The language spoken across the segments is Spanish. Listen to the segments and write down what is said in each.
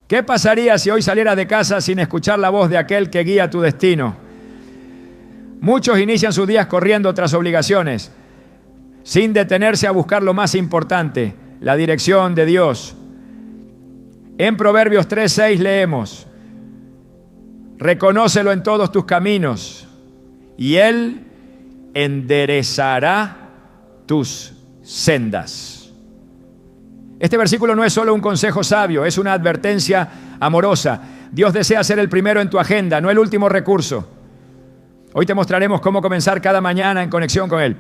¿Qué pasaría si hoy salieras de casa sin escuchar la voz de aquel que guía tu destino? Muchos inician sus días corriendo tras obligaciones, sin detenerse a buscar lo más importante, la dirección de Dios. En Proverbios 3:6 leemos: reconócelo en todos tus caminos, y Él enderezará tus sendas. Este versículo no es solo un consejo sabio, es una advertencia amorosa. Dios desea ser el primero en tu agenda, no el último recurso. Hoy te mostraremos cómo comenzar cada mañana en conexión con Él.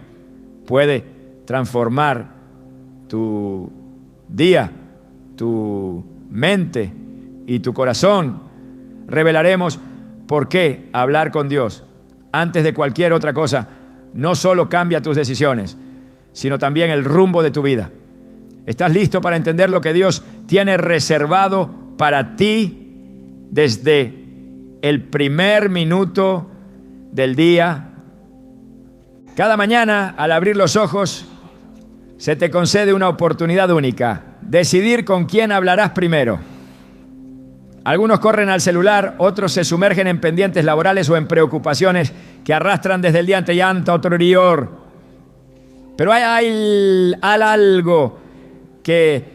Puede transformar tu día, tu mente y tu corazón. Revelaremos por qué hablar con Dios antes de cualquier otra cosa no solo cambia tus decisiones, sino también el rumbo de tu vida. ¿Estás listo para entender lo que Dios tiene reservado para ti desde el primer minuto del día? Cada mañana, al abrir los ojos, se te concede una oportunidad única: decidir con quién hablarás primero. Algunos corren al celular, otros se sumergen en pendientes laborales o en preocupaciones que arrastran desde el día anterior. Pero hay algo que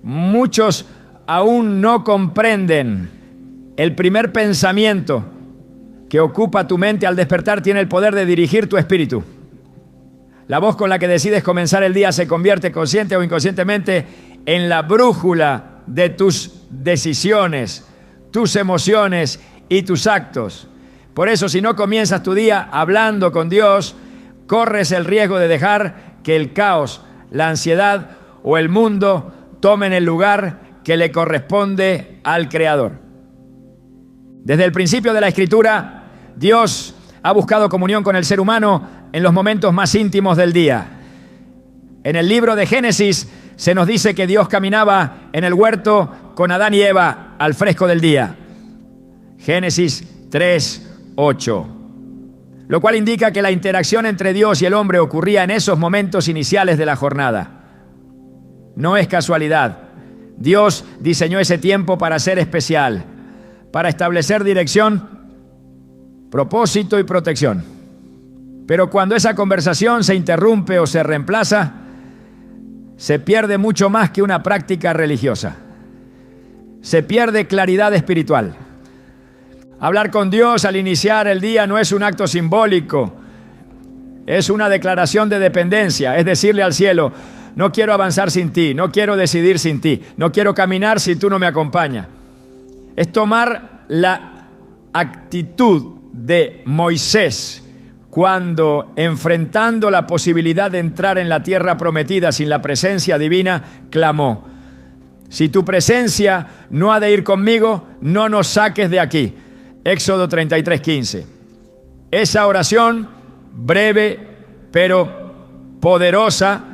muchos aún no comprenden. El primer pensamiento que ocupa tu mente al despertar tiene el poder de dirigir tu espíritu. La voz con la que decides comenzar el día se convierte, consciente o inconscientemente, en la brújula de tus decisiones, tus emociones y tus actos. Por eso, si no comienzas tu día hablando con Dios, corres el riesgo de dejar que el caos, la ansiedad o el mundo tomen el lugar que le corresponde al Creador. Desde el principio de la Escritura, Dios ha buscado comunión con el ser humano en los momentos más íntimos del día. En el libro de Génesis se nos dice que Dios caminaba en el huerto con Adán y Eva al fresco del día. Génesis 3:8. Lo cual indica que la interacción entre Dios y el hombre ocurría en esos momentos iniciales de la jornada. No es casualidad. Dios diseñó ese tiempo para ser especial, para establecer dirección, propósito y protección. Pero cuando esa conversación se interrumpe o se reemplaza, se pierde mucho más que una práctica religiosa. Se pierde claridad espiritual. Hablar con Dios al iniciar el día no es un acto simbólico, es una declaración de dependencia, es decirle al cielo: no quiero avanzar sin ti, no quiero decidir sin ti, no quiero caminar si tú no me acompañas. Es tomar la actitud de Moisés cuando, enfrentando la posibilidad de entrar en la tierra prometida sin la presencia divina, clamó: si tu presencia no ha de ir conmigo, no nos saques de aquí. Éxodo 33:15. Esa oración, breve pero poderosa,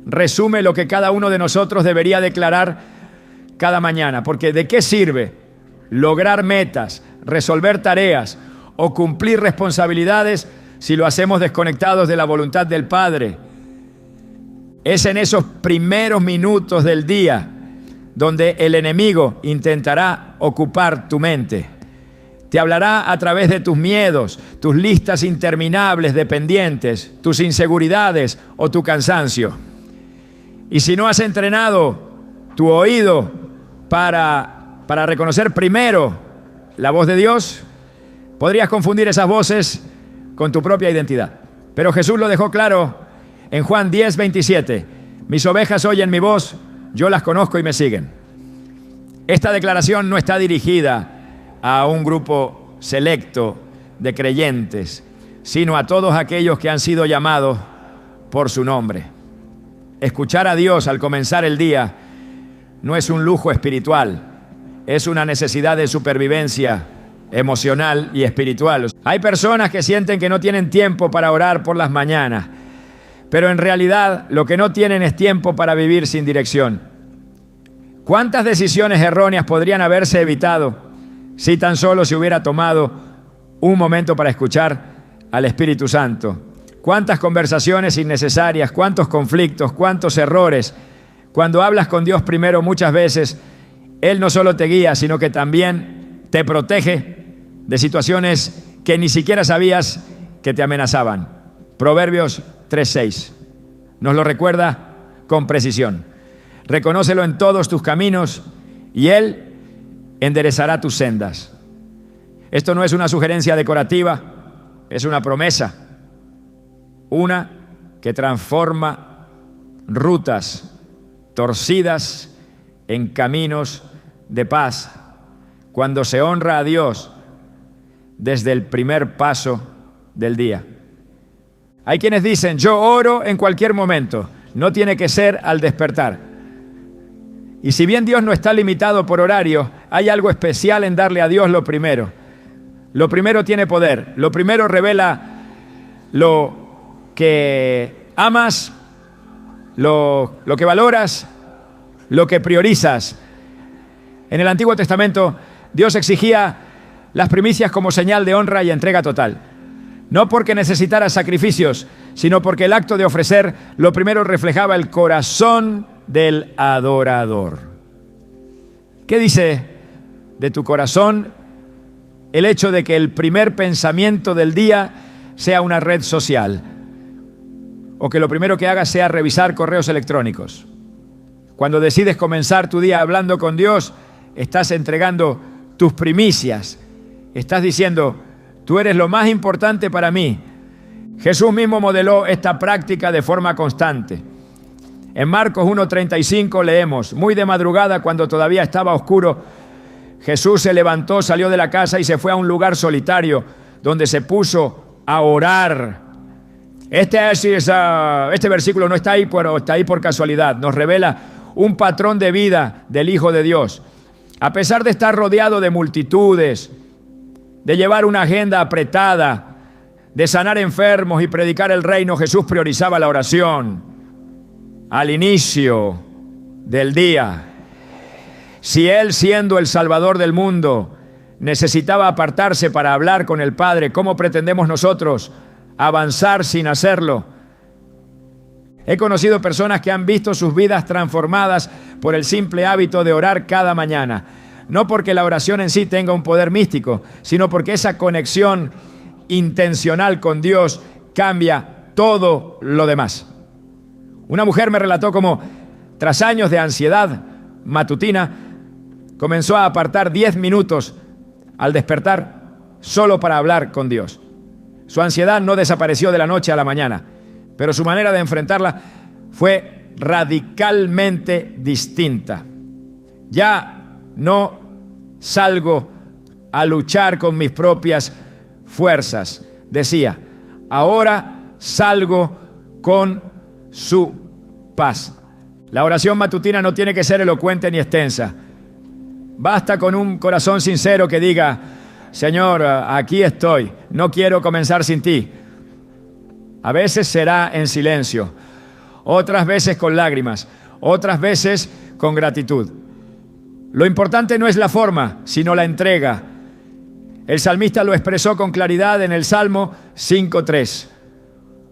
resume lo que cada uno de nosotros debería declarar cada mañana. Porque ¿de qué sirve lograr metas, resolver tareas o cumplir responsabilidades si lo hacemos desconectados de la voluntad del Padre? Es en esos primeros minutos del día donde el enemigo intentará ocupar tu mente. Te hablará a través de tus miedos, tus listas interminables de pendientes, tus inseguridades o tu cansancio. Y si no has entrenado tu oído para reconocer primero la voz de Dios, podrías confundir esas voces con tu propia identidad. Pero Jesús lo dejó claro en Juan 10:27. Mis ovejas oyen mi voz, yo las conozco y me siguen. Esta declaración no está dirigida a un grupo selecto de creyentes, sino a todos aquellos que han sido llamados por su nombre. Escuchar a Dios al comenzar el día no es un lujo espiritual, es una necesidad de supervivencia emocional y espiritual. Hay personas que sienten que no tienen tiempo para orar por las mañanas, pero en realidad lo que no tienen es tiempo para vivir sin dirección. ¿Cuántas decisiones erróneas podrían haberse evitado si tan solo se hubiera tomado un momento para escuchar al Espíritu Santo? ¿Cuántas conversaciones innecesarias, cuántos conflictos, cuántos errores? Cuando hablas con Dios primero, muchas veces Él no solo te guía, sino que también te protege de situaciones que ni siquiera sabías que te amenazaban. Proverbios 3:6 nos lo recuerda con precisión. Reconócelo en todos tus caminos y Él enderezará tus sendas. Esto no es una sugerencia decorativa, es una promesa. Una que transforma rutas torcidas en caminos de paz, cuando se honra a Dios desde el primer paso del día. Hay quienes dicen, yo oro en cualquier momento, no tiene que ser al despertar. Y si bien Dios no está limitado por horario, hay algo especial en darle a Dios lo primero. Lo primero tiene poder, lo primero revela lo que amas, lo que valoras, lo que priorizas. En el Antiguo Testamento, Dios exigía las primicias como señal de honra y entrega total. No porque necesitara sacrificios, sino porque el acto de ofrecer lo primero reflejaba el corazón del adorador. ¿Qué dice de tu corazón el hecho de que el primer pensamiento del día sea una red social? O que lo primero que hagas sea revisar correos electrónicos. Cuando decides comenzar tu día hablando con Dios, estás entregando tus primicias. Estás diciendo, tú eres lo más importante para mí. Jesús mismo modeló esta práctica de forma constante. En Marcos 1:35 leemos, muy de madrugada, cuando todavía estaba oscuro, Jesús se levantó, salió de la casa y se fue a un lugar solitario, donde se puso a orar. Este versículo no está ahí, pero está ahí por casualidad. Nos revela un patrón de vida del Hijo de Dios. A pesar de estar rodeado de multitudes, de llevar una agenda apretada, de sanar enfermos y predicar el reino, Jesús priorizaba la oración al inicio del día. Si Él, siendo el Salvador del mundo, necesitaba apartarse para hablar con el Padre, ¿cómo pretendemos nosotros avanzar sin hacerlo? He conocido personas que han visto sus vidas transformadas por el simple hábito de orar cada mañana. No porque la oración en sí tenga un poder místico, sino porque esa conexión intencional con Dios cambia todo lo demás. Una mujer me relató cómo, tras años de ansiedad matutina, comenzó a apartar 10 minutos al despertar solo para hablar con Dios. Su ansiedad no desapareció de la noche a la mañana, pero su manera de enfrentarla fue radicalmente distinta. Ya no salgo a luchar con mis propias fuerzas, decía, ahora salgo con su paz. La oración matutina no tiene que ser elocuente ni extensa. Basta con un corazón sincero que diga, Señor, aquí estoy, no quiero comenzar sin ti. A veces será en silencio, otras veces con lágrimas, otras veces con gratitud. Lo importante no es la forma, sino la entrega. El salmista lo expresó con claridad en el Salmo 5:3.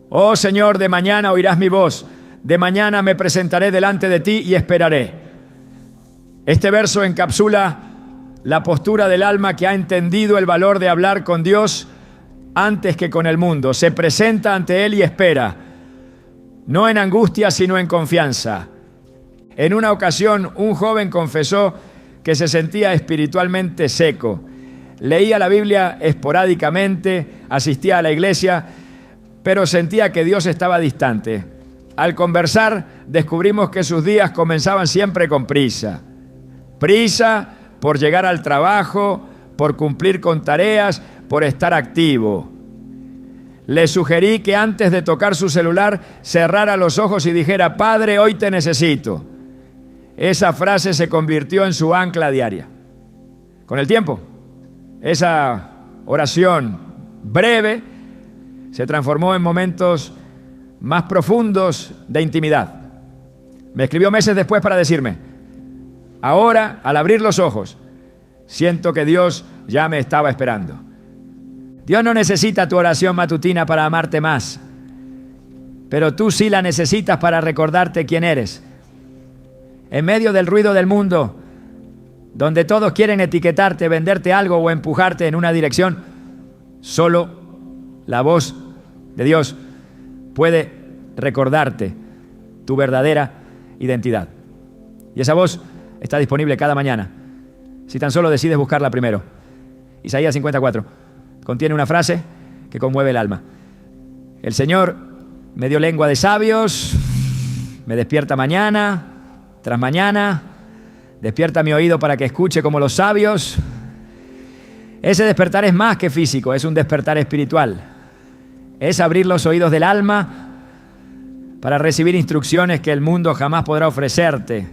Oh Señor, de mañana oirás mi voz, de mañana me presentaré delante de ti y esperaré. Este verso encapsula la postura del alma que ha entendido el valor de hablar con Dios antes que con el mundo. Se presenta ante Él y espera, no en angustia, sino en confianza. En una ocasión, un joven confesó que se sentía espiritualmente seco. Leía la Biblia esporádicamente, asistía a la iglesia, pero sentía que Dios estaba distante. Al conversar, descubrimos que sus días comenzaban siempre con prisa. Prisa por llegar al trabajo, por cumplir con tareas, por estar activo. Le sugerí que antes de tocar su celular cerrara los ojos y dijera, Padre, hoy te necesito. Esa frase se convirtió en su ancla diaria. Con el tiempo, esa oración breve se transformó en momentos más profundos de intimidad. Me escribió meses después para decirme, ahora, al abrir los ojos, siento que Dios ya me estaba esperando. Dios no necesita tu oración matutina para amarte más, pero tú sí la necesitas para recordarte quién eres. En medio del ruido del mundo, donde todos quieren etiquetarte, venderte algo o empujarte en una dirección, solo la voz de Dios puede recordarte tu verdadera identidad. Y esa voz está disponible cada mañana, si tan solo decides buscarla primero. Isaías 54 contiene una frase que conmueve el alma. El Señor me dio lengua de sabios, me despierta mañana tras mañana, despierta mi oído para que escuche como los sabios. Ese despertar es más que físico, es un despertar espiritual. Es abrir los oídos del alma para recibir instrucciones que el mundo jamás podrá ofrecerte.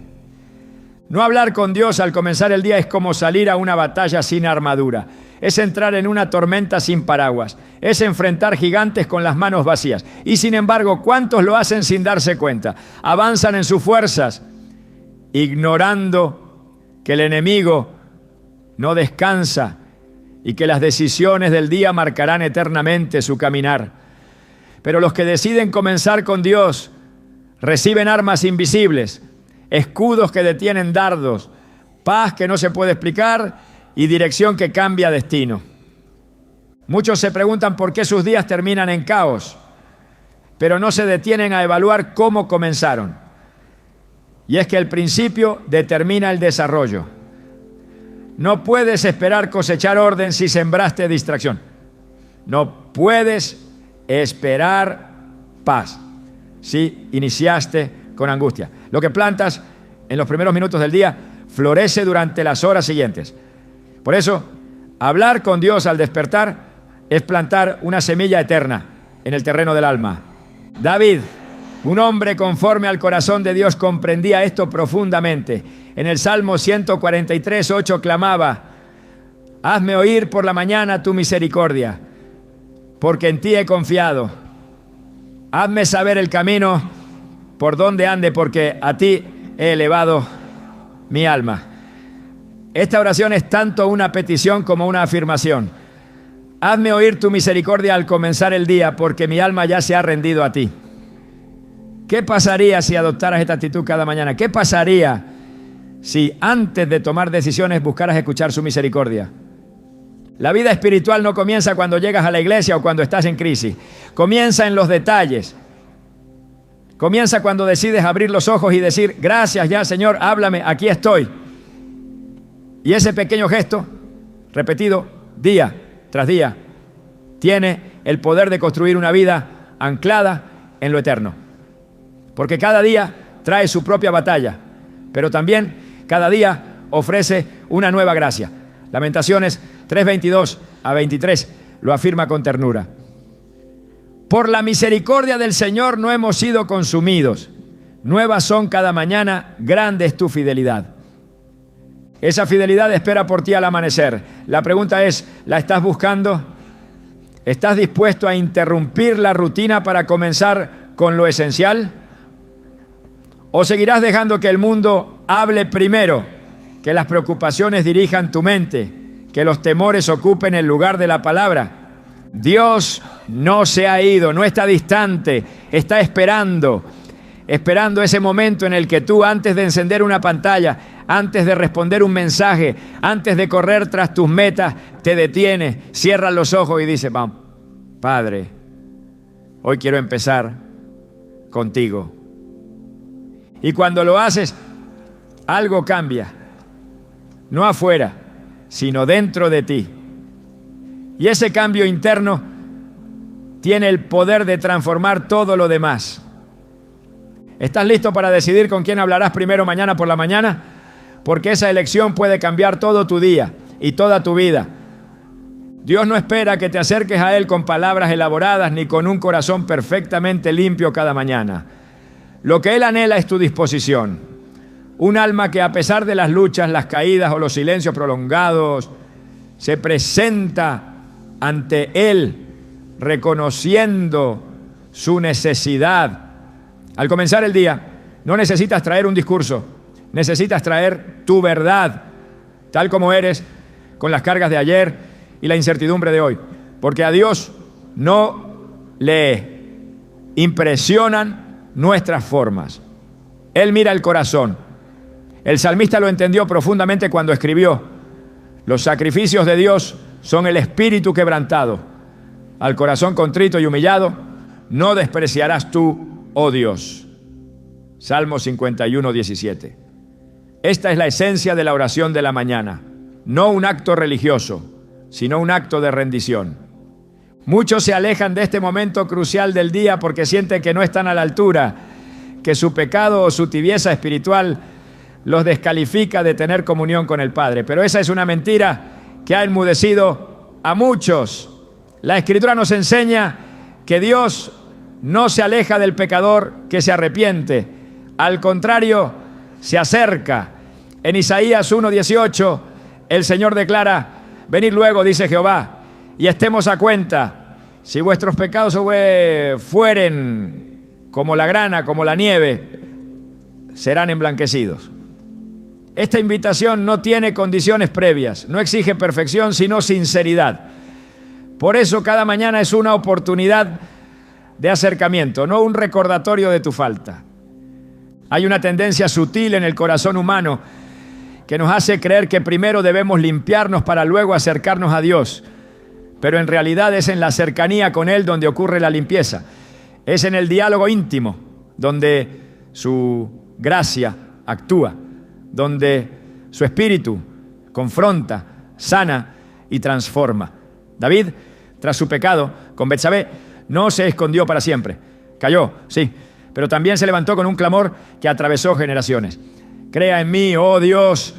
No hablar con Dios al comenzar el día es como salir a una batalla sin armadura. Es entrar en una tormenta sin paraguas. Es enfrentar gigantes con las manos vacías. Y sin embargo, ¿cuántos lo hacen sin darse cuenta? Avanzan en sus fuerzas, ignorando que el enemigo no descansa y que las decisiones del día marcarán eternamente su caminar. Pero los que deciden comenzar con Dios reciben armas invisibles, escudos que detienen dardos, paz que no se puede explicar y dirección que cambia destino. Muchos se preguntan por qué sus días terminan en caos, pero no se detienen a evaluar cómo comenzaron. Y es que el principio determina el desarrollo. No puedes esperar cosechar orden si sembraste distracción. No puedes esperar paz si iniciaste con angustia. Lo que plantas en los primeros minutos del día florece durante las horas siguientes. Por eso, hablar con Dios al despertar es plantar una semilla eterna en el terreno del alma. David, un hombre conforme al corazón de Dios, comprendía esto profundamente. En el Salmo 143:8 clamaba: hazme oír por la mañana tu misericordia, porque en ti he confiado. Hazme saber el camino por donde ande, porque a ti he elevado mi alma. Esta oración es tanto una petición como una afirmación. Hazme oír tu misericordia al comenzar el día, porque mi alma ya se ha rendido a ti. ¿Qué pasaría si adoptaras esta actitud cada mañana? ¿Qué pasaría si antes de tomar decisiones buscaras escuchar su misericordia? La vida espiritual no comienza cuando llegas a la iglesia o cuando estás en crisis. Comienza en los detalles. Comienza cuando decides abrir los ojos y decir: gracias ya, Señor, háblame, aquí estoy. Y ese pequeño gesto, repetido día tras día, tiene el poder de construir una vida anclada en lo eterno. Porque cada día trae su propia batalla, pero también cada día ofrece una nueva gracia. Lamentaciones 3:22-23 lo afirma con ternura. Por la misericordia del Señor no hemos sido consumidos. Nuevas son cada mañana, grande es tu fidelidad. Esa fidelidad espera por ti al amanecer. La pregunta es, ¿la estás buscando? ¿Estás dispuesto a interrumpir la rutina para comenzar con lo esencial? ¿O seguirás dejando que el mundo hable primero, que las preocupaciones dirijan tu mente, que los temores ocupen el lugar de la palabra? Dios no se ha ido, no está distante, está esperando ese momento en el que tú, antes de encender una pantalla, antes de responder un mensaje, antes de correr tras tus metas, te detienes, cierras los ojos y dices: vamos, Padre, hoy quiero empezar contigo. Y cuando lo haces, algo cambia, no afuera, sino dentro de ti. Y ese cambio interno tiene el poder de transformar todo lo demás. ¿Estás listo para decidir con quién hablarás primero mañana por la mañana? Porque esa elección puede cambiar todo tu día y toda tu vida. Dios no espera que te acerques a Él con palabras elaboradas ni con un corazón perfectamente limpio cada mañana. Lo que Él anhela es tu disposición. Un alma que, a pesar de las luchas, las caídas o los silencios prolongados, se presenta ante Él reconociendo su necesidad. Al comenzar el día, no necesitas traer un discurso, necesitas traer tu verdad, tal como eres, con las cargas de ayer y la incertidumbre de hoy. Porque a Dios no le impresionan nuestras formas. Él mira el corazón. El salmista lo entendió profundamente cuando escribió: los sacrificios de Dios son el espíritu quebrantado. Al corazón contrito y humillado no despreciarás tú, oh Dios. Salmo 51, 17. Esta es la esencia de la oración de la mañana. No un acto religioso, sino un acto de rendición. Muchos se alejan de este momento crucial del día porque sienten que no están a la altura, que su pecado o su tibieza espiritual los descalifica de tener comunión con el Padre. Pero esa es una mentira que ha enmudecido a muchos. La Escritura nos enseña que Dios no se aleja del pecador que se arrepiente. Al contrario, se acerca. En Isaías 1:18, el Señor declara: venid luego, dice Jehová, y estemos a cuenta. Si vuestros pecados fueren como la grana, como la nieve, serán emblanquecidos. Esta invitación no tiene condiciones previas, no exige perfección, sino sinceridad. Por eso cada mañana es una oportunidad de acercamiento, no un recordatorio de tu falta. Hay una tendencia sutil en el corazón humano que nos hace creer que primero debemos limpiarnos para luego acercarnos a Dios. Pero en realidad es en la cercanía con Él donde ocurre la limpieza. Es en el diálogo íntimo donde su gracia actúa, donde su espíritu confronta, sana y transforma. David, tras su pecado con Betsabé, no se escondió para siempre. Cayó, sí, pero también se levantó con un clamor que atravesó generaciones. Crea en mí, oh Dios,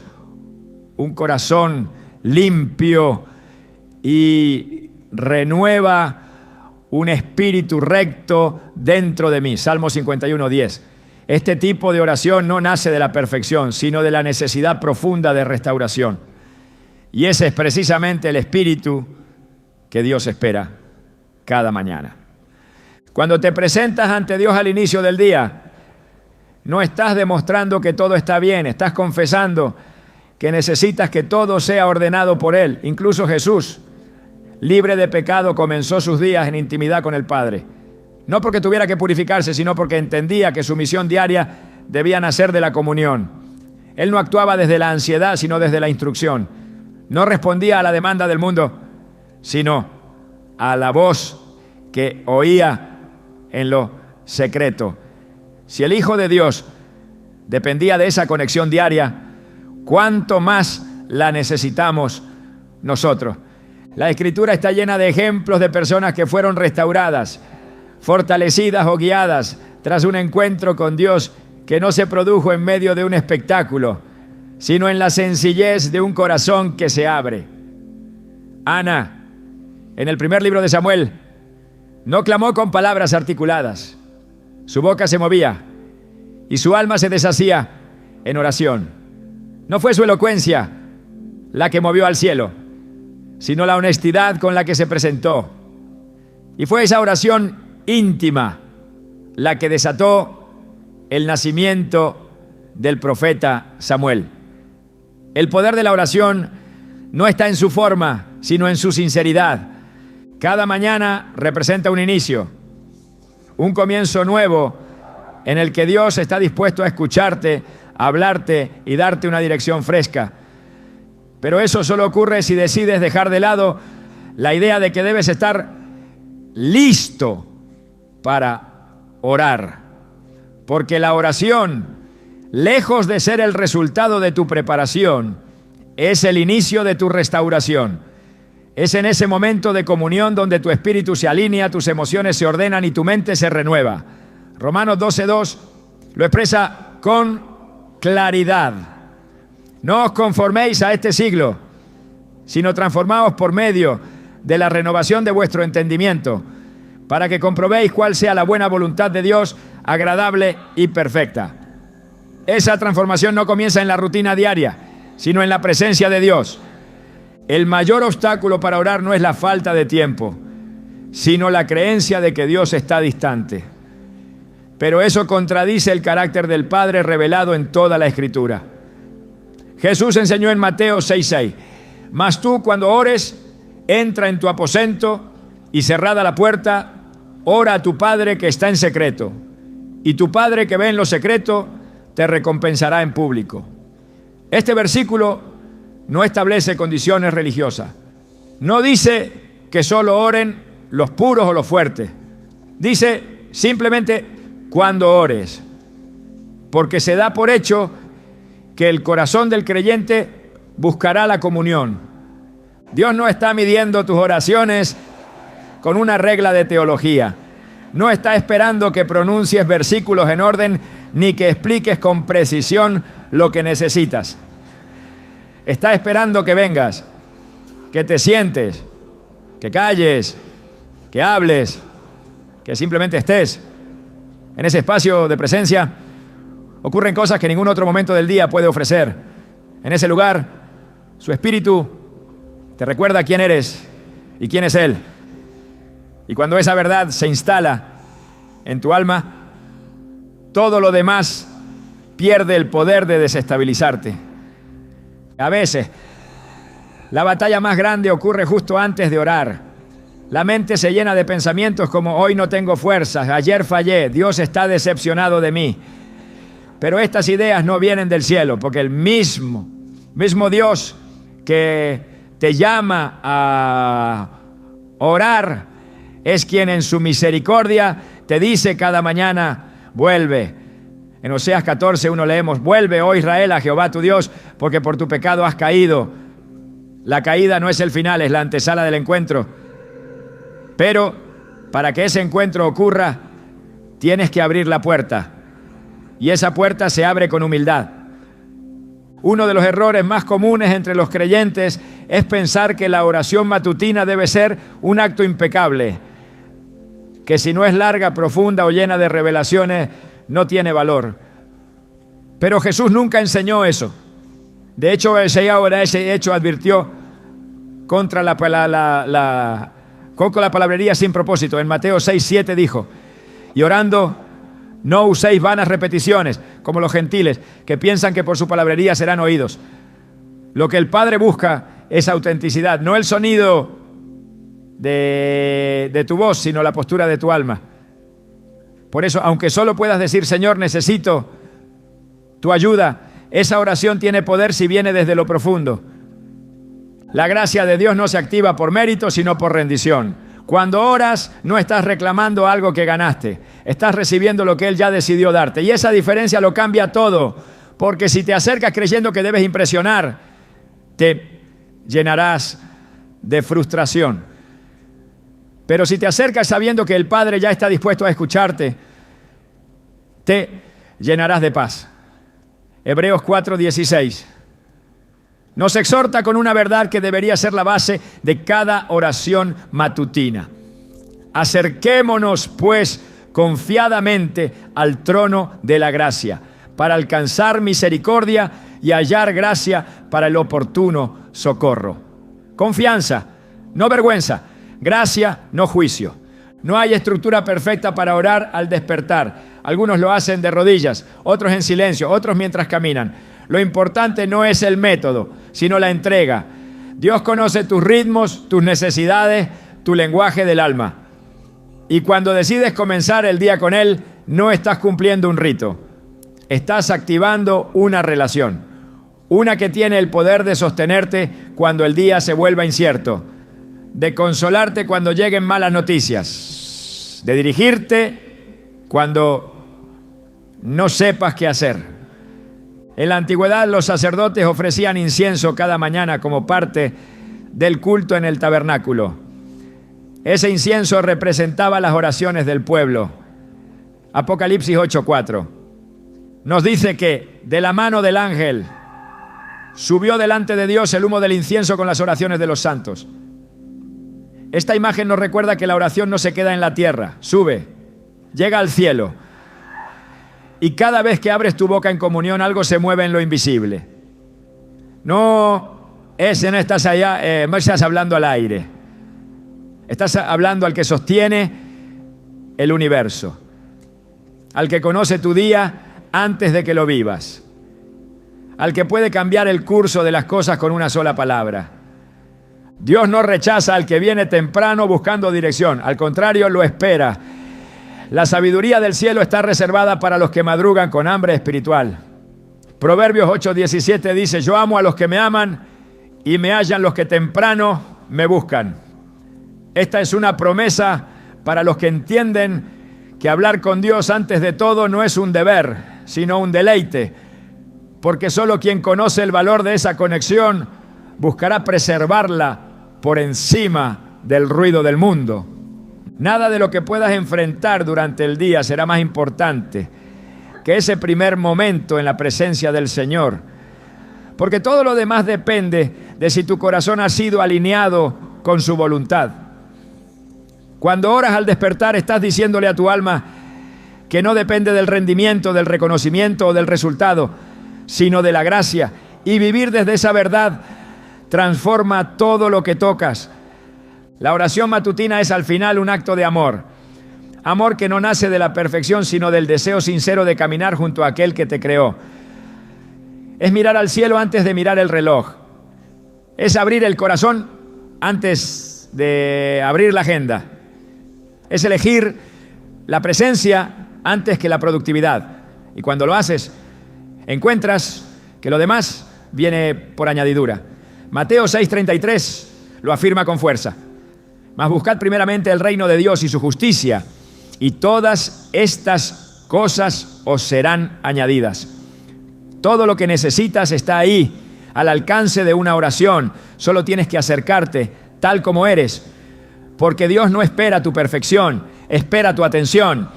un corazón limpio y renueva un espíritu recto dentro de mí. Salmo 51, 10. Este tipo de oración no nace de la perfección, sino de la necesidad profunda de restauración. Y ese es precisamente el espíritu que Dios espera cada mañana. Cuando te presentas ante Dios al inicio del día, no estás demostrando que todo está bien, estás confesando que necesitas que todo sea ordenado por Él. Incluso Jesús, libre de pecado, comenzó sus días en intimidad con el Padre. No porque tuviera que purificarse, sino porque entendía que su misión diaria debía nacer de la comunión. Él no actuaba desde la ansiedad, sino desde la instrucción. No respondía a la demanda del mundo, sino a la voz que oía en lo secreto. Si el Hijo de Dios dependía de esa conexión diaria, ¿cuánto más la necesitamos nosotros? La Escritura está llena de ejemplos de personas que fueron restauradas, fortalecidas o guiadas tras un encuentro con Dios que no se produjo en medio de un espectáculo, sino en la sencillez de un corazón que se abre. Ana, en el primer libro de Samuel, no clamó con palabras articuladas. Su boca se movía y su alma se deshacía en oración. No fue su elocuencia la que movió al cielo, sino la honestidad con la que se presentó. Y fue esa oración íntima la que desató el nacimiento del profeta Samuel. El poder de la oración no está en su forma, sino en su sinceridad. Cada mañana representa un inicio, un comienzo nuevo en el que Dios está dispuesto a escucharte, a hablarte y darte una dirección fresca. Pero eso solo ocurre si decides dejar de lado la idea de que debes estar listo para orar. Porque la oración, lejos de ser el resultado de tu preparación, es el inicio de tu restauración. Es en ese momento de comunión donde tu espíritu se alinea, tus emociones se ordenan y tu mente se renueva. Romanos 12:2 lo expresa con claridad. No os conforméis a este siglo, sino transformaos por medio de la renovación de vuestro entendimiento, para que comprobéis cuál sea la buena voluntad de Dios, agradable y perfecta. Esa transformación no comienza en la rutina diaria, sino en la presencia de Dios. El mayor obstáculo para orar no es la falta de tiempo, sino la creencia de que Dios está distante. Pero eso contradice el carácter del Padre revelado en toda la Escritura. Jesús enseñó en Mateo 6:6: mas tú, cuando ores, entra en tu aposento y cerrada la puerta, ora a tu Padre que está en secreto, y tu Padre que ve en lo secreto te recompensará en público. Este versículo no establece condiciones religiosas. No dice que solo oren los puros o los fuertes. Dice simplemente cuando ores. Porque se da por hecho que el corazón del creyente buscará la comunión. Dios no está midiendo tus oraciones con una regla de teología. No está esperando que pronuncies versículos en orden ni que expliques con precisión lo que necesitas. Está esperando que vengas, que te sientes, que calles, que hables, que simplemente estés. En ese espacio de presencia ocurren cosas que ningún otro momento del día puede ofrecer. En ese lugar, su Espíritu te recuerda quién eres y quién es Él. Y cuando esa verdad se instala en tu alma, todo lo demás pierde el poder de desestabilizarte. A veces, la batalla más grande ocurre justo antes de orar. La mente se llena de pensamientos como hoy no tengo fuerzas, ayer fallé, Dios está decepcionado de mí. Pero estas ideas no vienen del cielo, porque el mismo Dios que te llama a orar es quien en su misericordia te dice cada mañana, vuelve. En Oseas 14:1 leemos, vuelve, oh Israel, a Jehová tu Dios, porque por tu pecado has caído. La caída no es el final, es la antesala del encuentro. Pero para que ese encuentro ocurra, tienes que abrir la puerta. Y esa puerta se abre con humildad. Uno de los errores más comunes entre los creyentes es pensar que la oración matutina debe ser un acto impecable, que si no es larga, profunda o llena de revelaciones, no tiene valor. Pero Jesús nunca enseñó eso. De hecho, ese hecho advirtió contra la palabrería sin propósito. En Mateo 6:7 dijo, y orando, no uséis vanas repeticiones, como los gentiles, que piensan que por su palabrería serán oídos. Lo que el Padre busca es autenticidad, no el sonido de tu voz, sino la postura de tu alma. Por eso, aunque solo puedas decir, Señor, necesito tu ayuda, esa oración tiene poder si viene desde lo profundo. La gracia de Dios no se activa por mérito, sino por rendición. Cuando oras, no estás reclamando algo que ganaste, estás recibiendo lo que Él ya decidió darte. Y esa diferencia lo cambia todo, porque si te acercas creyendo que debes impresionar, te llenarás de frustración. Pero si te acercas sabiendo que el Padre ya está dispuesto a escucharte, te llenarás de paz. Hebreos 4:16. Nos exhorta con una verdad que debería ser la base de cada oración matutina. Acerquémonos, pues, confiadamente al trono de la gracia, para alcanzar misericordia y hallar gracia para el oportuno socorro. Confianza, no vergüenza. Gracia, no juicio. No hay estructura perfecta para orar al despertar. Algunos lo hacen de rodillas, otros en silencio, otros mientras caminan. Lo importante no es el método, sino la entrega. Dios conoce tus ritmos, tus necesidades, tu lenguaje del alma. Y cuando decides comenzar el día con Él, no estás cumpliendo un rito. Estás activando una relación. Una que tiene el poder de sostenerte cuando el día se vuelva incierto. De consolarte cuando lleguen malas noticias. De dirigirte cuando no sepas qué hacer. En la antigüedad los sacerdotes ofrecían incienso cada mañana como parte del culto en el tabernáculo. Ese incienso representaba las oraciones del pueblo. Apocalipsis 8:4 nos dice que de la mano del ángel subió delante de Dios el humo del incienso con las oraciones de los santos. Esta imagen nos recuerda que la oración no se queda en la tierra, sube, llega al cielo. Y cada vez que abres tu boca en comunión, algo se mueve en lo invisible. No estás allá, no estás hablando al aire. Estás hablando al que sostiene el universo, al que conoce tu día antes de que lo vivas, al que puede cambiar el curso de las cosas con una sola palabra. Dios no rechaza al que viene temprano buscando dirección, al contrario, lo espera. La sabiduría del cielo está reservada para los que madrugan con hambre espiritual. Proverbios 8:17 dice: yo amo a los que me aman y me hallan los que temprano me buscan. Esta es una promesa para los que entienden que hablar con Dios antes de todo no es un deber, sino un deleite, porque solo quien conoce el valor de esa conexión buscará preservarla por encima del ruido del mundo. Nada de lo que puedas enfrentar durante el día será más importante que ese primer momento en la presencia del Señor, porque todo lo demás depende de si tu corazón ha sido alineado con su voluntad. Cuando oras al despertar, estás diciéndole a tu alma que no depende del rendimiento, del reconocimiento o del resultado, sino de la gracia. Y vivir desde esa verdad transforma todo lo que tocas. La oración matutina es al final un acto de amor. Amor que no nace de la perfección, sino del deseo sincero de caminar junto a aquel que te creó. Es mirar al cielo antes de mirar el reloj. Es abrir el corazón antes de abrir la agenda. Es elegir la presencia antes que la productividad. Y cuando lo haces, encuentras que lo demás viene por añadidura. Mateo 6:33 lo afirma con fuerza. Mas buscad primeramente el reino de Dios y su justicia, y todas estas cosas os serán añadidas. Todo lo que necesitas está ahí, al alcance de una oración. Solo tienes que acercarte tal como eres, porque Dios no espera tu perfección, espera tu atención.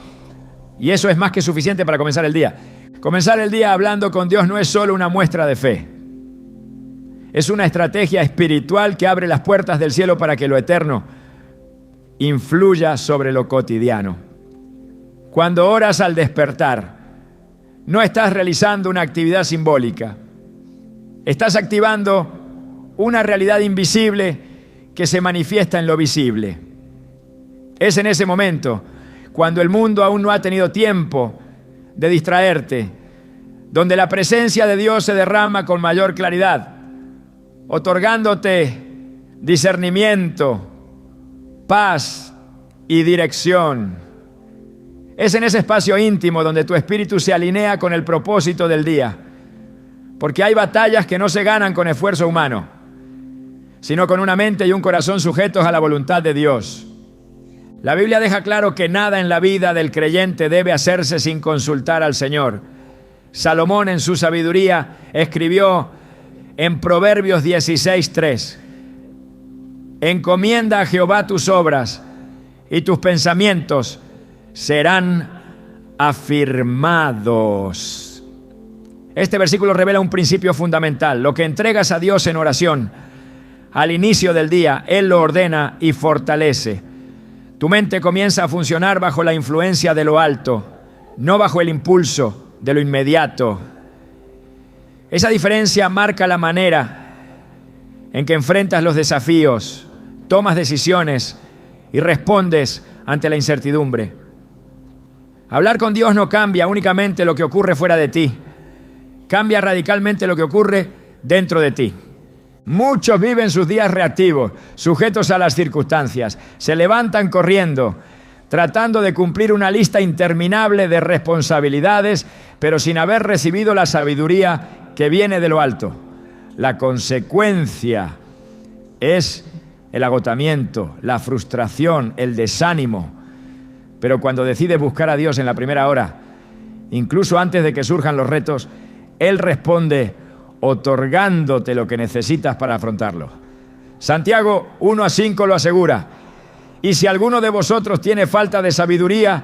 Y eso es más que suficiente para comenzar el día. Comenzar el día hablando con Dios no es solo una muestra de fe. Es una estrategia espiritual que abre las puertas del cielo para que lo eterno influya sobre lo cotidiano. Cuando oras al despertar, no estás realizando una actividad simbólica. Estás activando una realidad invisible que se manifiesta en lo visible. Es en ese momento, cuando el mundo aún no ha tenido tiempo de distraerte, donde la presencia de Dios se derrama con mayor claridad, otorgándote discernimiento, paz y dirección. Es en ese espacio íntimo donde tu espíritu se alinea con el propósito del día, porque hay batallas que no se ganan con esfuerzo humano, sino con una mente y un corazón sujetos a la voluntad de Dios. La Biblia deja claro que nada en la vida del creyente debe hacerse sin consultar al Señor. Salomón en su sabiduría escribió en Proverbios 16:3: encomienda a Jehová tus obras y tus pensamientos serán afirmados. Este versículo revela un principio fundamental. Lo que entregas a Dios en oración al inicio del día, Él lo ordena y fortalece. Tu mente comienza a funcionar bajo la influencia de lo alto, no bajo el impulso de lo inmediato. Esa diferencia marca la manera en que enfrentas los desafíos, tomas decisiones y respondes ante la incertidumbre. Hablar con Dios no cambia únicamente lo que ocurre fuera de ti, cambia radicalmente lo que ocurre dentro de ti. Muchos viven sus días reactivos, sujetos a las circunstancias. Se levantan corriendo, tratando de cumplir una lista interminable de responsabilidades, pero sin haber recibido la sabiduría que viene de lo alto. La consecuencia es el agotamiento, la frustración, el desánimo. Pero cuando decides buscar a Dios en la primera hora, incluso antes de que surjan los retos, Él responde otorgándote lo que necesitas para afrontarlo. Santiago 1:5 lo asegura: y si alguno de vosotros tiene falta de sabiduría,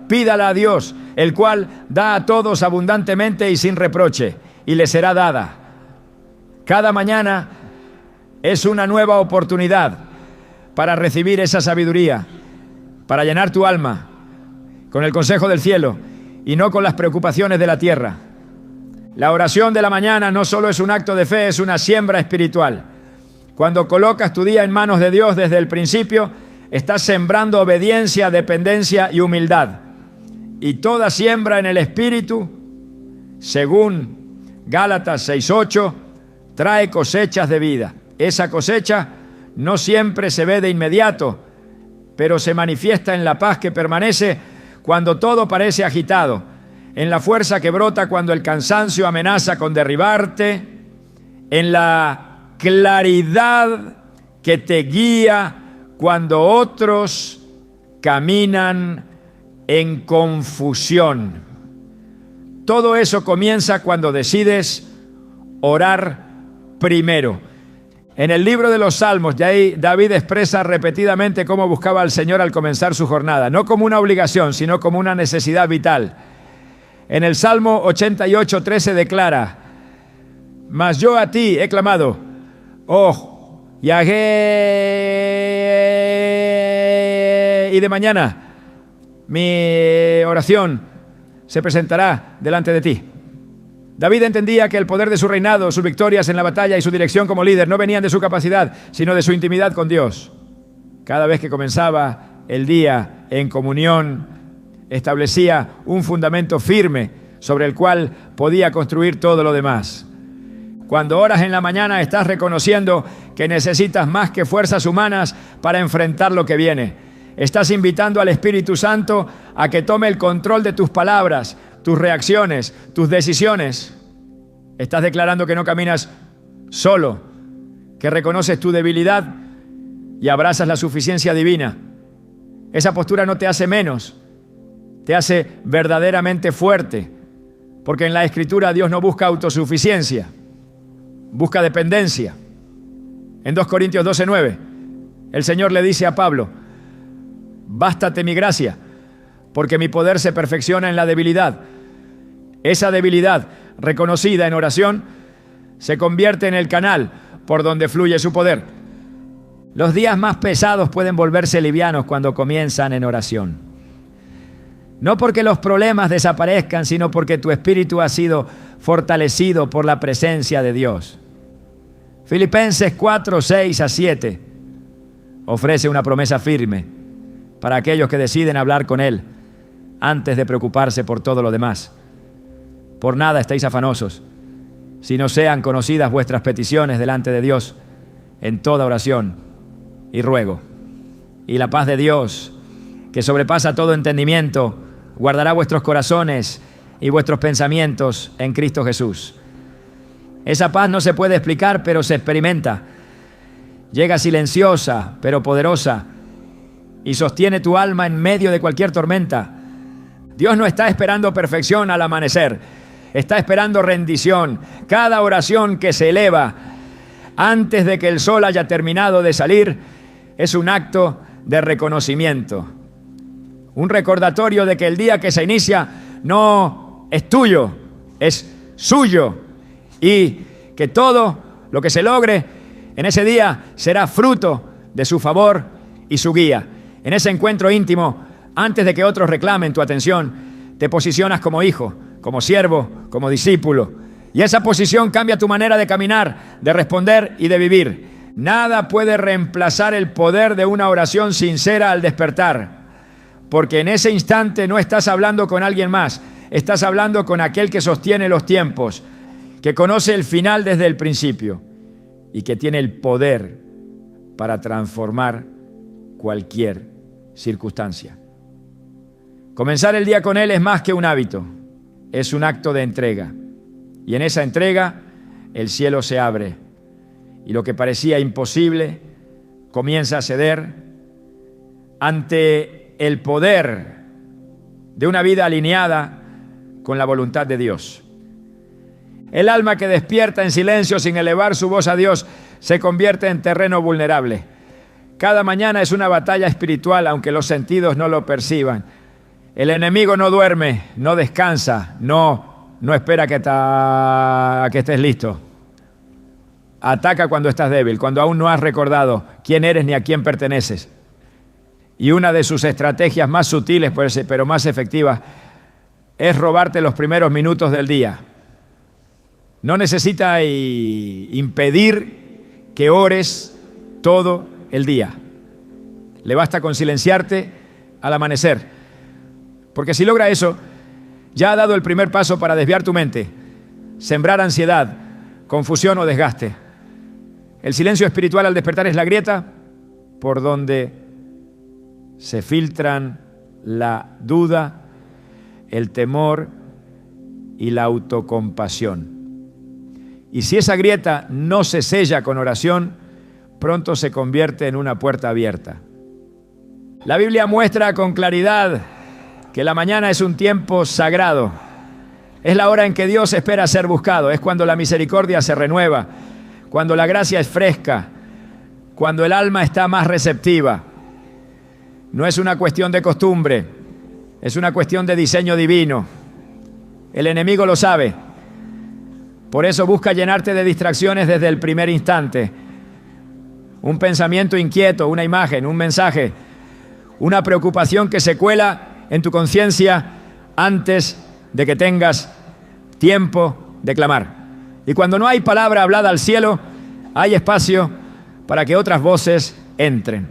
pídala a Dios, el cual da a todos abundantemente y sin reproche, y le será dada. Cada mañana es una nueva oportunidad para recibir esa sabiduría, para llenar tu alma con el consejo del cielo y no con las preocupaciones de la tierra. La oración de la mañana no solo es un acto de fe, es una siembra espiritual. Cuando colocas tu día en manos de Dios desde el principio, estás sembrando obediencia, dependencia y humildad. Y toda siembra en el Espíritu, según Gálatas 6:8, trae cosechas de vida. Esa cosecha no siempre se ve de inmediato, pero se manifiesta en la paz que permanece cuando todo parece agitado. en la fuerza que brota cuando el cansancio amenaza con derribarte, en la claridad que te guía cuando otros caminan en confusión. Todo eso comienza cuando decides orar primero. En el libro de los Salmos, David expresa repetidamente cómo buscaba al Señor al comenzar su jornada, no como una obligación, sino como una necesidad vital. En el Salmo 88:13 declara: mas yo a ti he clamado, oh Yahvé, y de mañana mi oración se presentará delante de ti. David entendía que el poder de su reinado, sus victorias en la batalla y su dirección como líder no venían de su capacidad, sino de su intimidad con Dios. Cada vez que comenzaba el día en comunión, establecía un fundamento firme sobre el cual podía construir todo lo demás. Cuando oras en la mañana, estás reconociendo que necesitas más que fuerzas humanas para enfrentar lo que viene. Estás invitando al Espíritu Santo a que tome el control de tus palabras, tus reacciones, tus decisiones. Estás declarando que no caminas solo, que reconoces tu debilidad y abrazas la suficiencia divina. Esa postura no te hace menos, te hace verdaderamente fuerte, porque en la Escritura Dios no busca autosuficiencia, busca dependencia. En 2 Corintios 12:9, el Señor le dice a Pablo: bástate mi gracia, porque mi poder se perfecciona en la debilidad. Esa debilidad, reconocida en oración, se convierte en el canal por donde fluye su poder. Los días más pesados pueden volverse livianos cuando comienzan en oración. No porque los problemas desaparezcan, sino porque tu espíritu ha sido fortalecido por la presencia de Dios. Filipenses 4:6-7 ofrece una promesa firme para aquellos que deciden hablar con Él antes de preocuparse por todo lo demás. Por nada estéis afanosos, sino sean conocidas vuestras peticiones delante de Dios en toda oración y ruego. Y la paz de Dios, que sobrepasa todo entendimiento, guardará vuestros corazones y vuestros pensamientos en Cristo Jesús. Esa paz no se puede explicar, pero se experimenta. Llega silenciosa, pero poderosa, y sostiene tu alma en medio de cualquier tormenta. Dios no está esperando perfección al amanecer, está esperando rendición. Cada oración que se eleva antes de que el sol haya terminado de salir es un acto de reconocimiento, un recordatorio de que el día que se inicia no es tuyo, es suyo, y que todo lo que se logre en ese día será fruto de su favor y su guía. En ese encuentro íntimo, antes de que otros reclamen tu atención, te posicionas como hijo, como siervo, como discípulo. Y esa posición cambia tu manera de caminar, de responder y de vivir. Nada puede reemplazar el poder de una oración sincera al despertar, porque en ese instante no estás hablando con alguien más, estás hablando con aquel que sostiene los tiempos, que conoce el final desde el principio y que tiene el poder para transformar cualquier circunstancia. Comenzar el día con Él es más que un hábito, es un acto de entrega. Y en esa entrega el cielo se abre y lo que parecía imposible comienza a ceder ante el poder de una vida alineada con la voluntad de Dios. El alma que despierta en silencio sin elevar su voz a Dios se convierte en terreno vulnerable. Cada mañana es una batalla espiritual, aunque los sentidos no lo perciban. El enemigo no duerme, no descansa, no espera que estés listo. Ataca cuando estás débil, cuando aún no has recordado quién eres ni a quién perteneces. Y una de sus estrategias más sutiles, pero más efectivas, es robarte los primeros minutos del día. No necesita impedir que ores todo el día. Le basta con silenciarte al amanecer. Porque si logra eso, ya ha dado el primer paso para desviar tu mente, sembrar ansiedad, confusión o desgaste. El silencio espiritual al despertar es la grieta por donde se filtran la duda, el temor y la autocompasión. Y si esa grieta no se sella con oración, pronto se convierte en una puerta abierta. La Biblia muestra con claridad que la mañana es un tiempo sagrado. Es la hora en que Dios espera ser buscado. Es cuando la misericordia se renueva, cuando la gracia es fresca, cuando el alma está más receptiva. No es una cuestión de costumbre, es una cuestión de diseño divino. El enemigo lo sabe. Por eso busca llenarte de distracciones desde el primer instante. Un pensamiento inquieto, una imagen, un mensaje, una preocupación que se cuela en tu conciencia antes de que tengas tiempo de clamar. Y cuando no hay palabra hablada al cielo, hay espacio para que otras voces entren.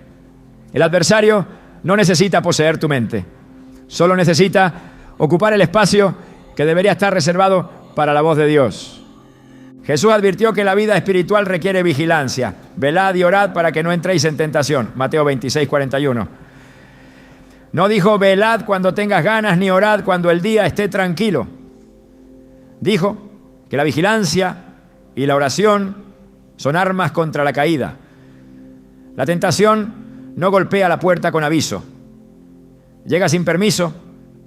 El adversario no necesita poseer tu mente, solo necesita ocupar el espacio que debería estar reservado para la voz de Dios. Jesús advirtió que la vida espiritual requiere vigilancia. Velad y orad para que no entréis en tentación. Mateo 26, 41. No dijo velad cuando tengas ganas ni orad cuando el día esté tranquilo. Dijo que la vigilancia y la oración son armas contra la caída. La tentación no golpea la puerta con aviso. Llega sin permiso,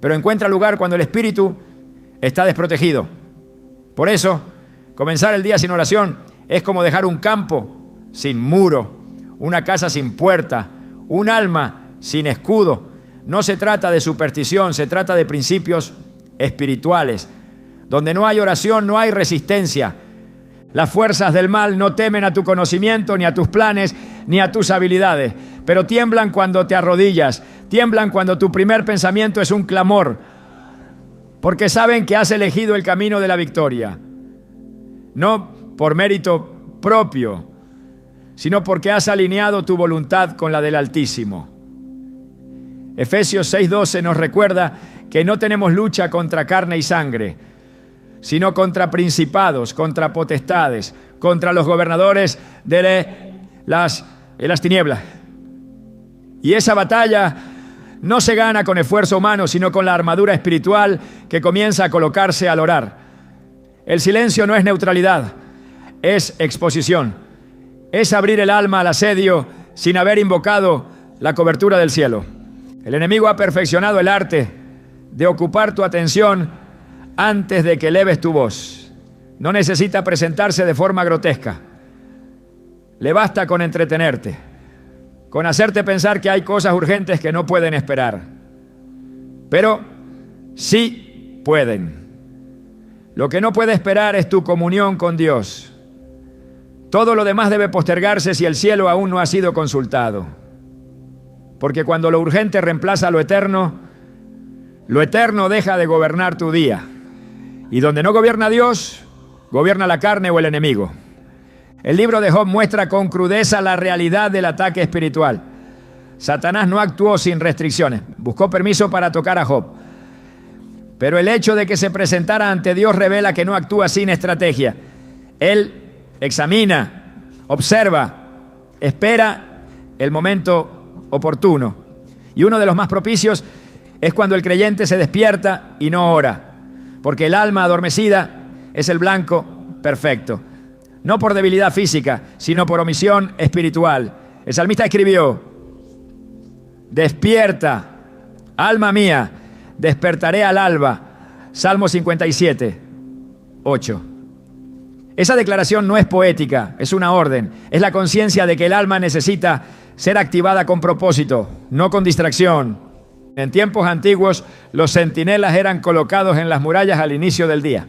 pero encuentra lugar cuando el espíritu está desprotegido. Por eso, comenzar el día sin oración es como dejar un campo sin muro, una casa sin puerta, un alma sin escudo. No se trata de superstición, se trata de principios espirituales. Donde no hay oración, no hay resistencia. Las fuerzas del mal no temen a tu conocimiento, ni a tus planes, ni a tus habilidades, pero tiemblan cuando te arrodillas, tiemblan cuando tu primer pensamiento es un clamor, porque saben que has elegido el camino de la victoria. No por mérito propio, sino porque has alineado tu voluntad con la del Altísimo. Efesios 6:12 nos recuerda que no tenemos lucha contra carne y sangre, sino contra principados, contra potestades, contra los gobernadores de las tinieblas. Y esa batalla no se gana con esfuerzo humano, sino con la armadura espiritual que comienza a colocarse al orar. El silencio no es neutralidad, es exposición. Es abrir el alma al asedio sin haber invocado la cobertura del cielo. El enemigo ha perfeccionado el arte de ocupar tu atención antes de que eleves tu voz. No necesita presentarse de forma grotesca. Le basta con entretenerte, con hacerte pensar que hay cosas urgentes que no pueden esperar. Pero sí pueden. Lo que no puede esperar es tu comunión con Dios. Todo lo demás debe postergarse si el cielo aún no ha sido consultado. Porque cuando lo urgente reemplaza lo eterno deja de gobernar tu día. Y donde no gobierna Dios, gobierna la carne o el enemigo. El libro de Job muestra con crudeza la realidad del ataque espiritual. Satanás no actuó sin restricciones, buscó permiso para tocar a Job. Pero el hecho de que se presentara ante Dios revela que no actúa sin estrategia. Él examina, observa, espera el momento oportuno. Y uno de los más propicios es cuando el creyente se despierta y no ora, porque el alma adormecida es el blanco perfecto. No por debilidad física, sino por omisión espiritual. El salmista escribió: despierta, alma mía, despertaré al alba. Salmo 57, 8. Esa declaración no es poética, es una orden. Es la conciencia de que el alma necesita ser activada con propósito, no con distracción. En tiempos antiguos, los centinelas eran colocados en las murallas al inicio del día.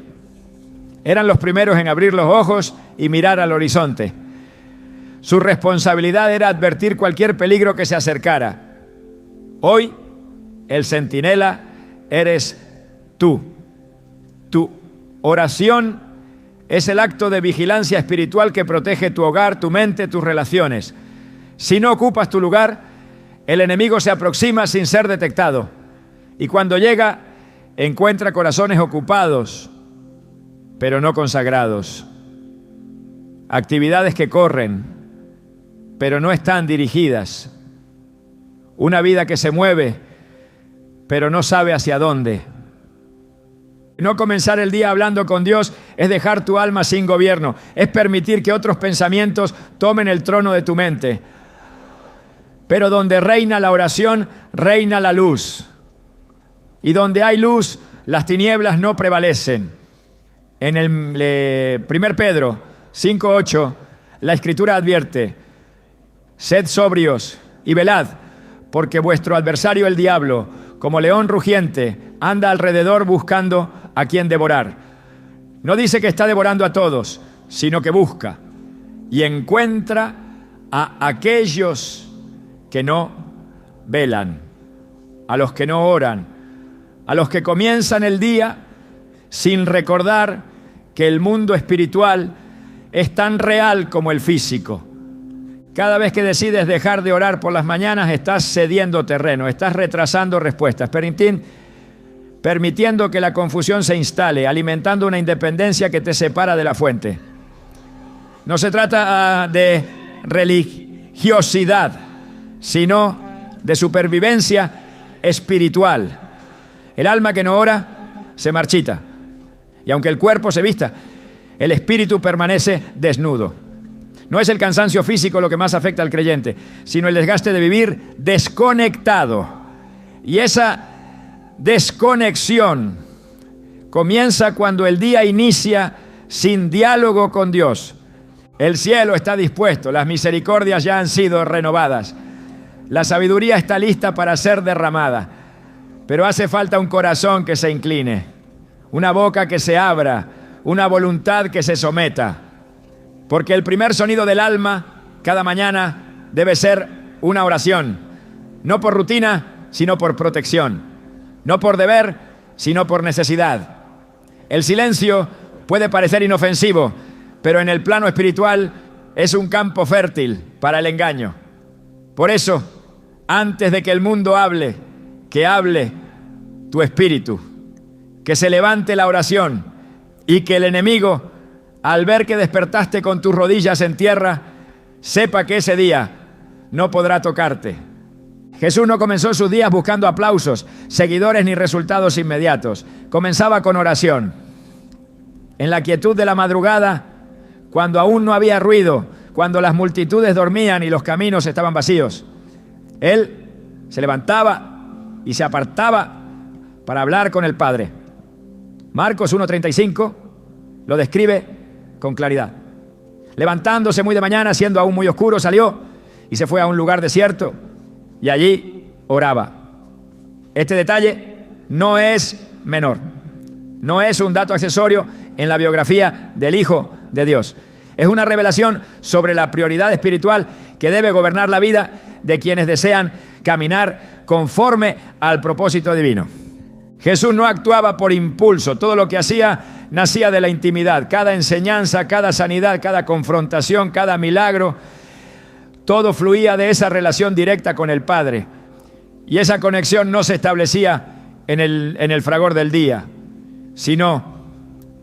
Eran los primeros en abrir los ojos y mirar al horizonte. Su responsabilidad era advertir cualquier peligro que se acercara. Hoy, el centinela eres tú. Tu oración es el acto de vigilancia espiritual que protege tu hogar, tu mente, tus relaciones. Si no ocupas tu lugar, el enemigo se aproxima sin ser detectado. Y cuando llega, encuentra corazones ocupados, pero no consagrados. Actividades que corren, pero no están dirigidas. Una vida que se mueve, pero no sabe hacia dónde. No comenzar el día hablando con Dios es dejar tu alma sin gobierno, es permitir que otros pensamientos tomen el trono de tu mente. Pero donde reina la oración, reina la luz. Y donde hay luz, las tinieblas no prevalecen. En el 1 Pedro 5:8, la Escritura advierte: sed sobrios y velad, porque vuestro adversario el diablo, como león rugiente, anda alrededor buscando a quien devorar. No dice que está devorando a todos, sino que busca y encuentra a aquellos que no velan, a los que no oran, a los que comienzan el día sin recordar que el mundo espiritual es tan real como el físico. Cada vez que decides dejar de orar por las mañanas, estás cediendo terreno, estás retrasando respuestas, permitiendo que la confusión se instale, alimentando una independencia que te separa de la fuente. No se trata de religiosidad, sino de supervivencia espiritual. El alma que no ora se marchita, y aunque el cuerpo se vista, el espíritu permanece desnudo. No es el cansancio físico lo que más afecta al creyente, sino el desgaste de vivir desconectado. Y esa desconexión comienza cuando el día inicia sin diálogo con Dios. El cielo está dispuesto, las misericordias ya han sido renovadas, la sabiduría está lista para ser derramada, pero hace falta un corazón que se incline, una boca que se abra, una voluntad que se someta. Porque el primer sonido del alma cada mañana debe ser una oración, no por rutina, sino por protección, no por deber, sino por necesidad. El silencio puede parecer inofensivo, pero en el plano espiritual es un campo fértil para el engaño. Por eso, antes de que el mundo hable, que hable tu espíritu, que se levante la oración y que el enemigo, al ver que despertaste con tus rodillas en tierra, sepa que ese día no podrá tocarte. Jesús no comenzó sus días buscando aplausos, seguidores ni resultados inmediatos. Comenzaba con oración. En la quietud de la madrugada, cuando aún no había ruido, cuando las multitudes dormían y los caminos estaban vacíos, Él se levantaba y se apartaba para hablar con el Padre. Marcos 1:35 lo describe con claridad. Levantándose muy de mañana, siendo aún muy oscuro, salió y se fue a un lugar desierto y allí oraba. Este detalle no es menor, no es un dato accesorio en la biografía del Hijo de Dios. Es una revelación sobre la prioridad espiritual que debe gobernar la vida de quienes desean caminar conforme al propósito divino. Jesús no actuaba por impulso, todo lo que hacía nacía de la intimidad. Cada enseñanza, cada sanidad, cada confrontación, cada milagro, todo fluía de esa relación directa con el Padre. Y esa conexión no se establecía en el fragor del día, sino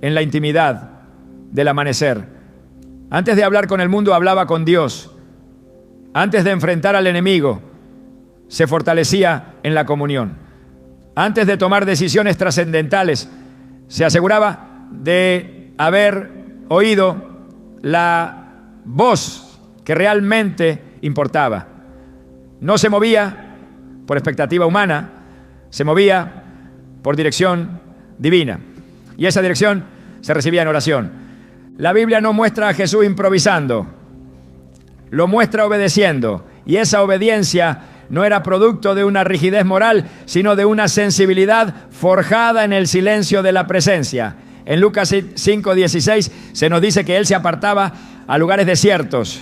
en la intimidad del amanecer. Antes de hablar con el mundo, hablaba con Dios. Antes de enfrentar al enemigo, se fortalecía en la comunión. Antes de tomar decisiones trascendentales, se aseguraba de haber oído la voz que realmente importaba. No se movía por expectativa humana, se movía por dirección divina. Y esa dirección se recibía en oración. La Biblia no muestra a Jesús improvisando, lo muestra obedeciendo. Y esa obediencia no era producto de una rigidez moral, sino de una sensibilidad forjada en el silencio de la presencia. En Lucas 5:16 se nos dice que Él se apartaba a lugares desiertos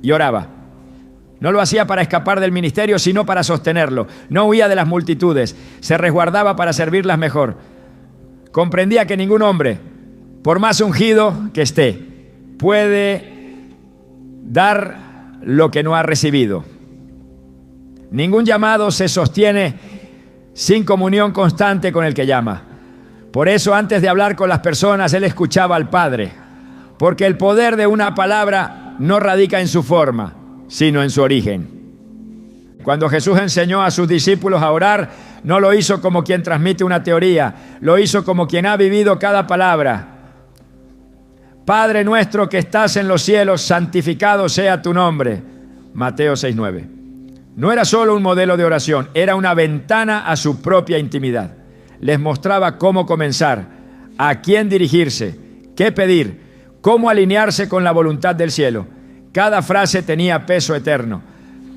y oraba. No lo hacía para escapar del ministerio, sino para sostenerlo. No huía de las multitudes, se resguardaba para servirlas mejor. Comprendía que ningún hombre, por más ungido que esté, puede dar lo que no ha recibido. Ningún llamado se sostiene sin comunión constante con el que llama. Por eso, antes de hablar con las personas, Él escuchaba al Padre, porque el poder de una palabra no radica en su forma, sino en su origen. Cuando Jesús enseñó a sus discípulos a orar, no lo hizo como quien transmite una teoría, lo hizo como quien ha vivido cada palabra. Padre nuestro que estás en los cielos, santificado sea tu nombre. Mateo 6:9. No era solo un modelo de oración, era una ventana a su propia intimidad. Les mostraba cómo comenzar, a quién dirigirse, qué pedir, cómo alinearse con la voluntad del cielo. Cada frase tenía peso eterno.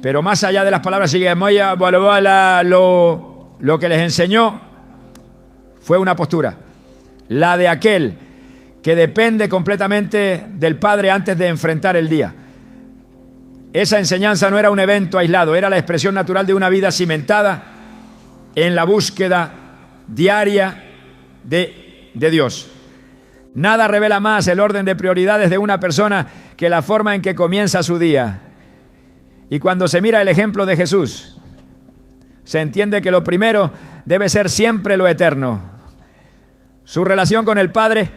Pero más allá de las palabras, lo que les enseñó fue una postura, la de aquel que depende completamente del Padre antes de enfrentar el día. Esa enseñanza no era un evento aislado, era la expresión natural de una vida cimentada en la búsqueda diaria de Dios. Nada revela más el orden de prioridades de una persona que la forma en que comienza su día. Y cuando se mira el ejemplo de Jesús, se entiende que lo primero debe ser siempre lo eterno. Su relación con el Padre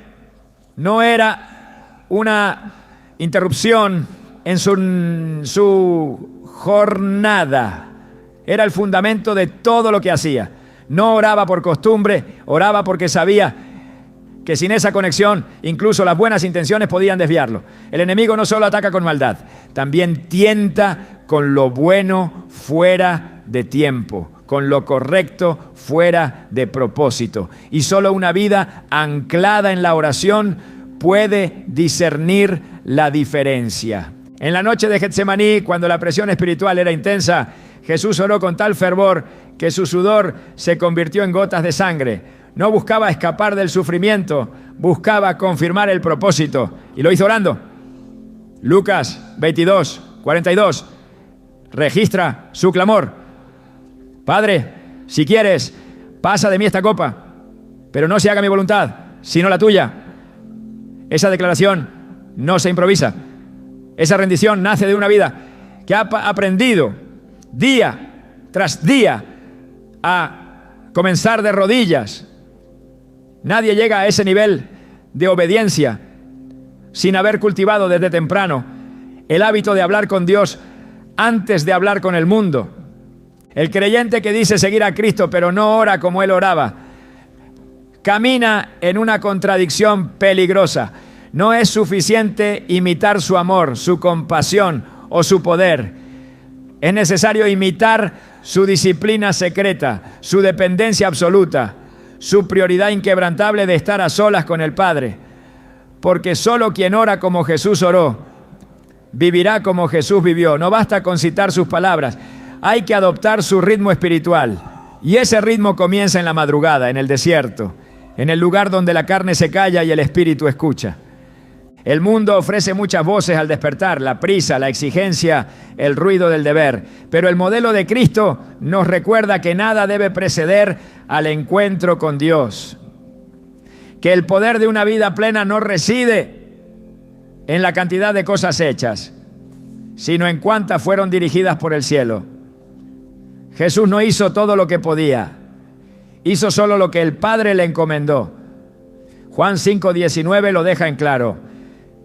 no era una interrupción en su jornada. Era el fundamento de todo lo que hacía. No oraba por costumbre, oraba porque sabía que sin esa conexión, incluso las buenas intenciones podían desviarlo. El enemigo no solo ataca con maldad, también tienta con lo bueno fuera de tiempo, con lo correcto fuera de propósito. Y solo una vida anclada en la oración puede discernir la diferencia. En la noche de Getsemaní, cuando la presión espiritual era intensa, Jesús oró con tal fervor que su sudor se convirtió en gotas de sangre. No buscaba escapar del sufrimiento, buscaba confirmar el propósito. Y lo hizo orando. Lucas 22:42 registra su clamor. Padre, si quieres, pasa de mí esta copa, pero no se haga mi voluntad, sino la tuya. Esa declaración no se improvisa. Esa rendición nace de una vida que ha aprendido día tras día a comenzar de rodillas. Nadie llega a ese nivel de obediencia sin haber cultivado desde temprano el hábito de hablar con Dios antes de hablar con el mundo. El creyente que dice seguir a Cristo pero no ora como Él oraba, camina en una contradicción peligrosa. No es suficiente imitar su amor, su compasión o su poder. Es necesario imitar su disciplina secreta, su dependencia absoluta, su prioridad inquebrantable de estar a solas con el Padre. Porque solo quien ora como Jesús oró, vivirá como Jesús vivió. No basta con citar sus palabras, hay que adoptar su ritmo espiritual. Y ese ritmo comienza en la madrugada, en el desierto, en el lugar donde la carne se calla y el espíritu escucha. El mundo ofrece muchas voces al despertar, la prisa, la exigencia, el ruido del deber. Pero el modelo de Cristo nos recuerda que nada debe preceder al encuentro con Dios. Que el poder de una vida plena no reside en la cantidad de cosas hechas, sino en cuántas fueron dirigidas por el cielo. Jesús no hizo todo lo que podía, hizo solo lo que el Padre le encomendó. Juan 5:19 lo deja en claro.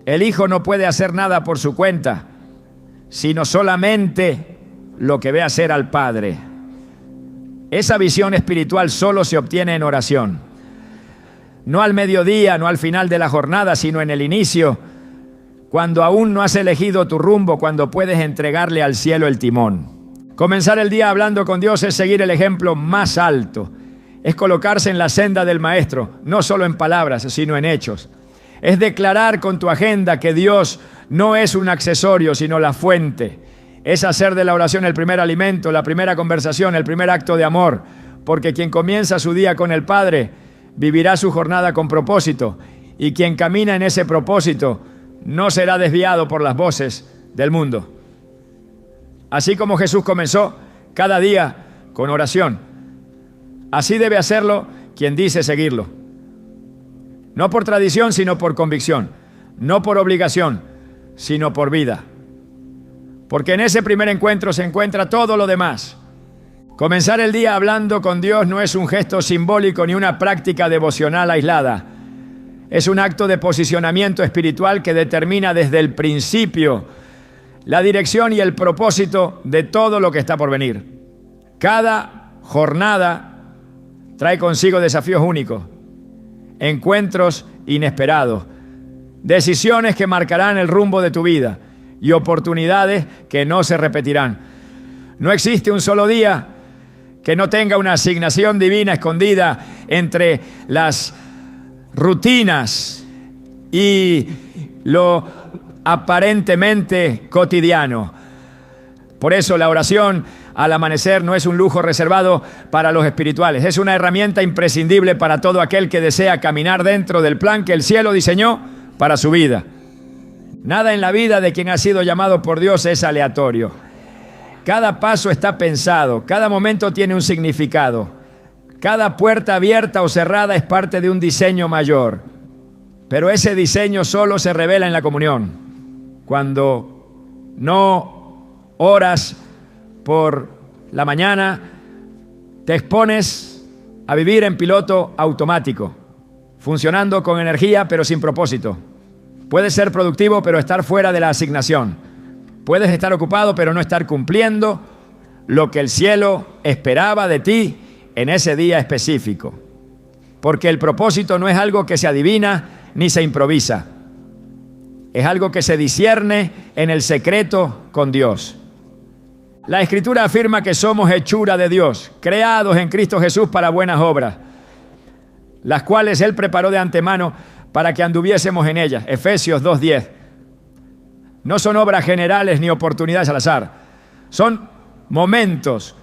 El Hijo no puede hacer nada por su cuenta, sino solamente lo que ve hacer al Padre. Esa visión espiritual solo se obtiene en oración. No al mediodía, no al final de la jornada, sino en el inicio, cuando aún no has elegido tu rumbo, cuando puedes entregarle al cielo el timón. Comenzar el día hablando con Dios es seguir el ejemplo más alto. Es colocarse en la senda del Maestro, no solo en palabras, sino en hechos. Es declarar con tu agenda que Dios no es un accesorio, sino la fuente. Es hacer de la oración el primer alimento, la primera conversación, el primer acto de amor. Porque quien comienza su día con el Padre, vivirá su jornada con propósito. Y quien camina en ese propósito, no será desviado por las voces del mundo. Así como Jesús comenzó cada día con oración, así debe hacerlo quien dice seguirlo. No por tradición, sino por convicción. No por obligación, sino por vida. Porque en ese primer encuentro se encuentra todo lo demás. Comenzar el día hablando con Dios no es un gesto simbólico ni una práctica devocional aislada. Es un acto de posicionamiento espiritual que determina desde el principio la dirección y el propósito de todo lo que está por venir. Cada jornada trae consigo desafíos únicos, encuentros inesperados, decisiones que marcarán el rumbo de tu vida y oportunidades que no se repetirán. No existe un solo día que no tenga una asignación divina escondida entre las rutinas y lo aparentemente cotidiano. Por eso la oración al amanecer no es un lujo reservado para los espirituales, es una herramienta imprescindible para todo aquel que desea caminar dentro del plan que el cielo diseñó para su vida. Nada en la vida de quien ha sido llamado por Dios es aleatorio. Cada paso está pensado, cada momento tiene un significado. Cada puerta abierta o cerrada es parte de un diseño mayor. Pero ese diseño solo se revela en la comunión. Cuando no oras por la mañana, te expones a vivir en piloto automático, funcionando con energía pero sin propósito. Puedes ser productivo pero estar fuera de la asignación. Puedes estar ocupado pero no estar cumpliendo lo que el cielo esperaba de ti en ese día específico. Porque el propósito no es algo que se adivina ni se improvisa. Es algo que se discierne en el secreto con Dios. La Escritura afirma que somos hechura de Dios, creados en Cristo Jesús para buenas obras, las cuales Él preparó de antemano para que anduviésemos en ellas. Efesios 2:10. No son obras generales ni oportunidades al azar. Son momentos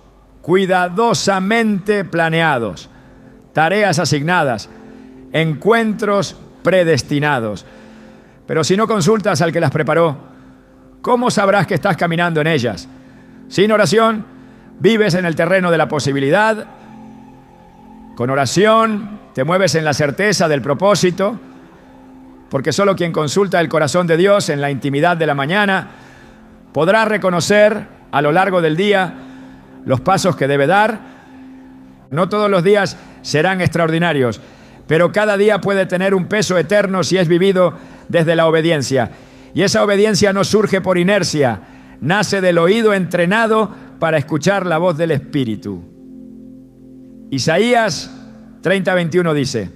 cuidadosamente planeados, tareas asignadas, encuentros predestinados. Pero si no consultas al que las preparó, ¿cómo sabrás que estás caminando en ellas? Sin oración, vives en el terreno de la posibilidad. Con oración, te mueves en la certeza del propósito, porque solo quien consulta el corazón de Dios en la intimidad de la mañana podrá reconocer a lo largo del día los pasos que debe dar. No todos los días serán extraordinarios, pero cada día puede tener un peso eterno si es vivido desde la obediencia. Y esa obediencia no surge por inercia, nace del oído entrenado para escuchar la voz del Espíritu. Isaías 30:21 dice: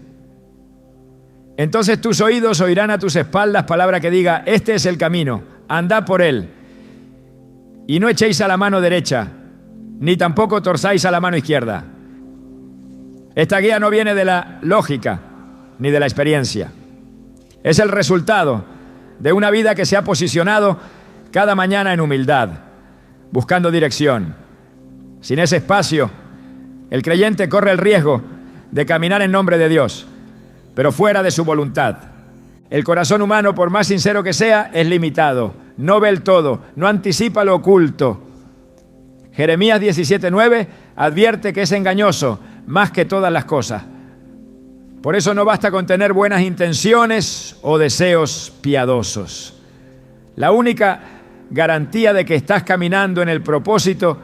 entonces tus oídos oirán a tus espaldas palabra que diga, este es el camino, andad por él. Y no echéis a la mano derecha, ni tampoco torzáis a la mano izquierda. Esta guía no viene de la lógica, ni de la experiencia. Es el resultado de una vida que se ha posicionado cada mañana en humildad, buscando dirección. Sin ese espacio, el creyente corre el riesgo de caminar en nombre de Dios, pero fuera de su voluntad. El corazón humano, por más sincero que sea, es limitado. No ve el todo, no anticipa lo oculto. Jeremías 17:9 advierte que es engañoso más que todas las cosas. Por eso no basta con tener buenas intenciones o deseos piadosos. La única garantía de que estás caminando en el propósito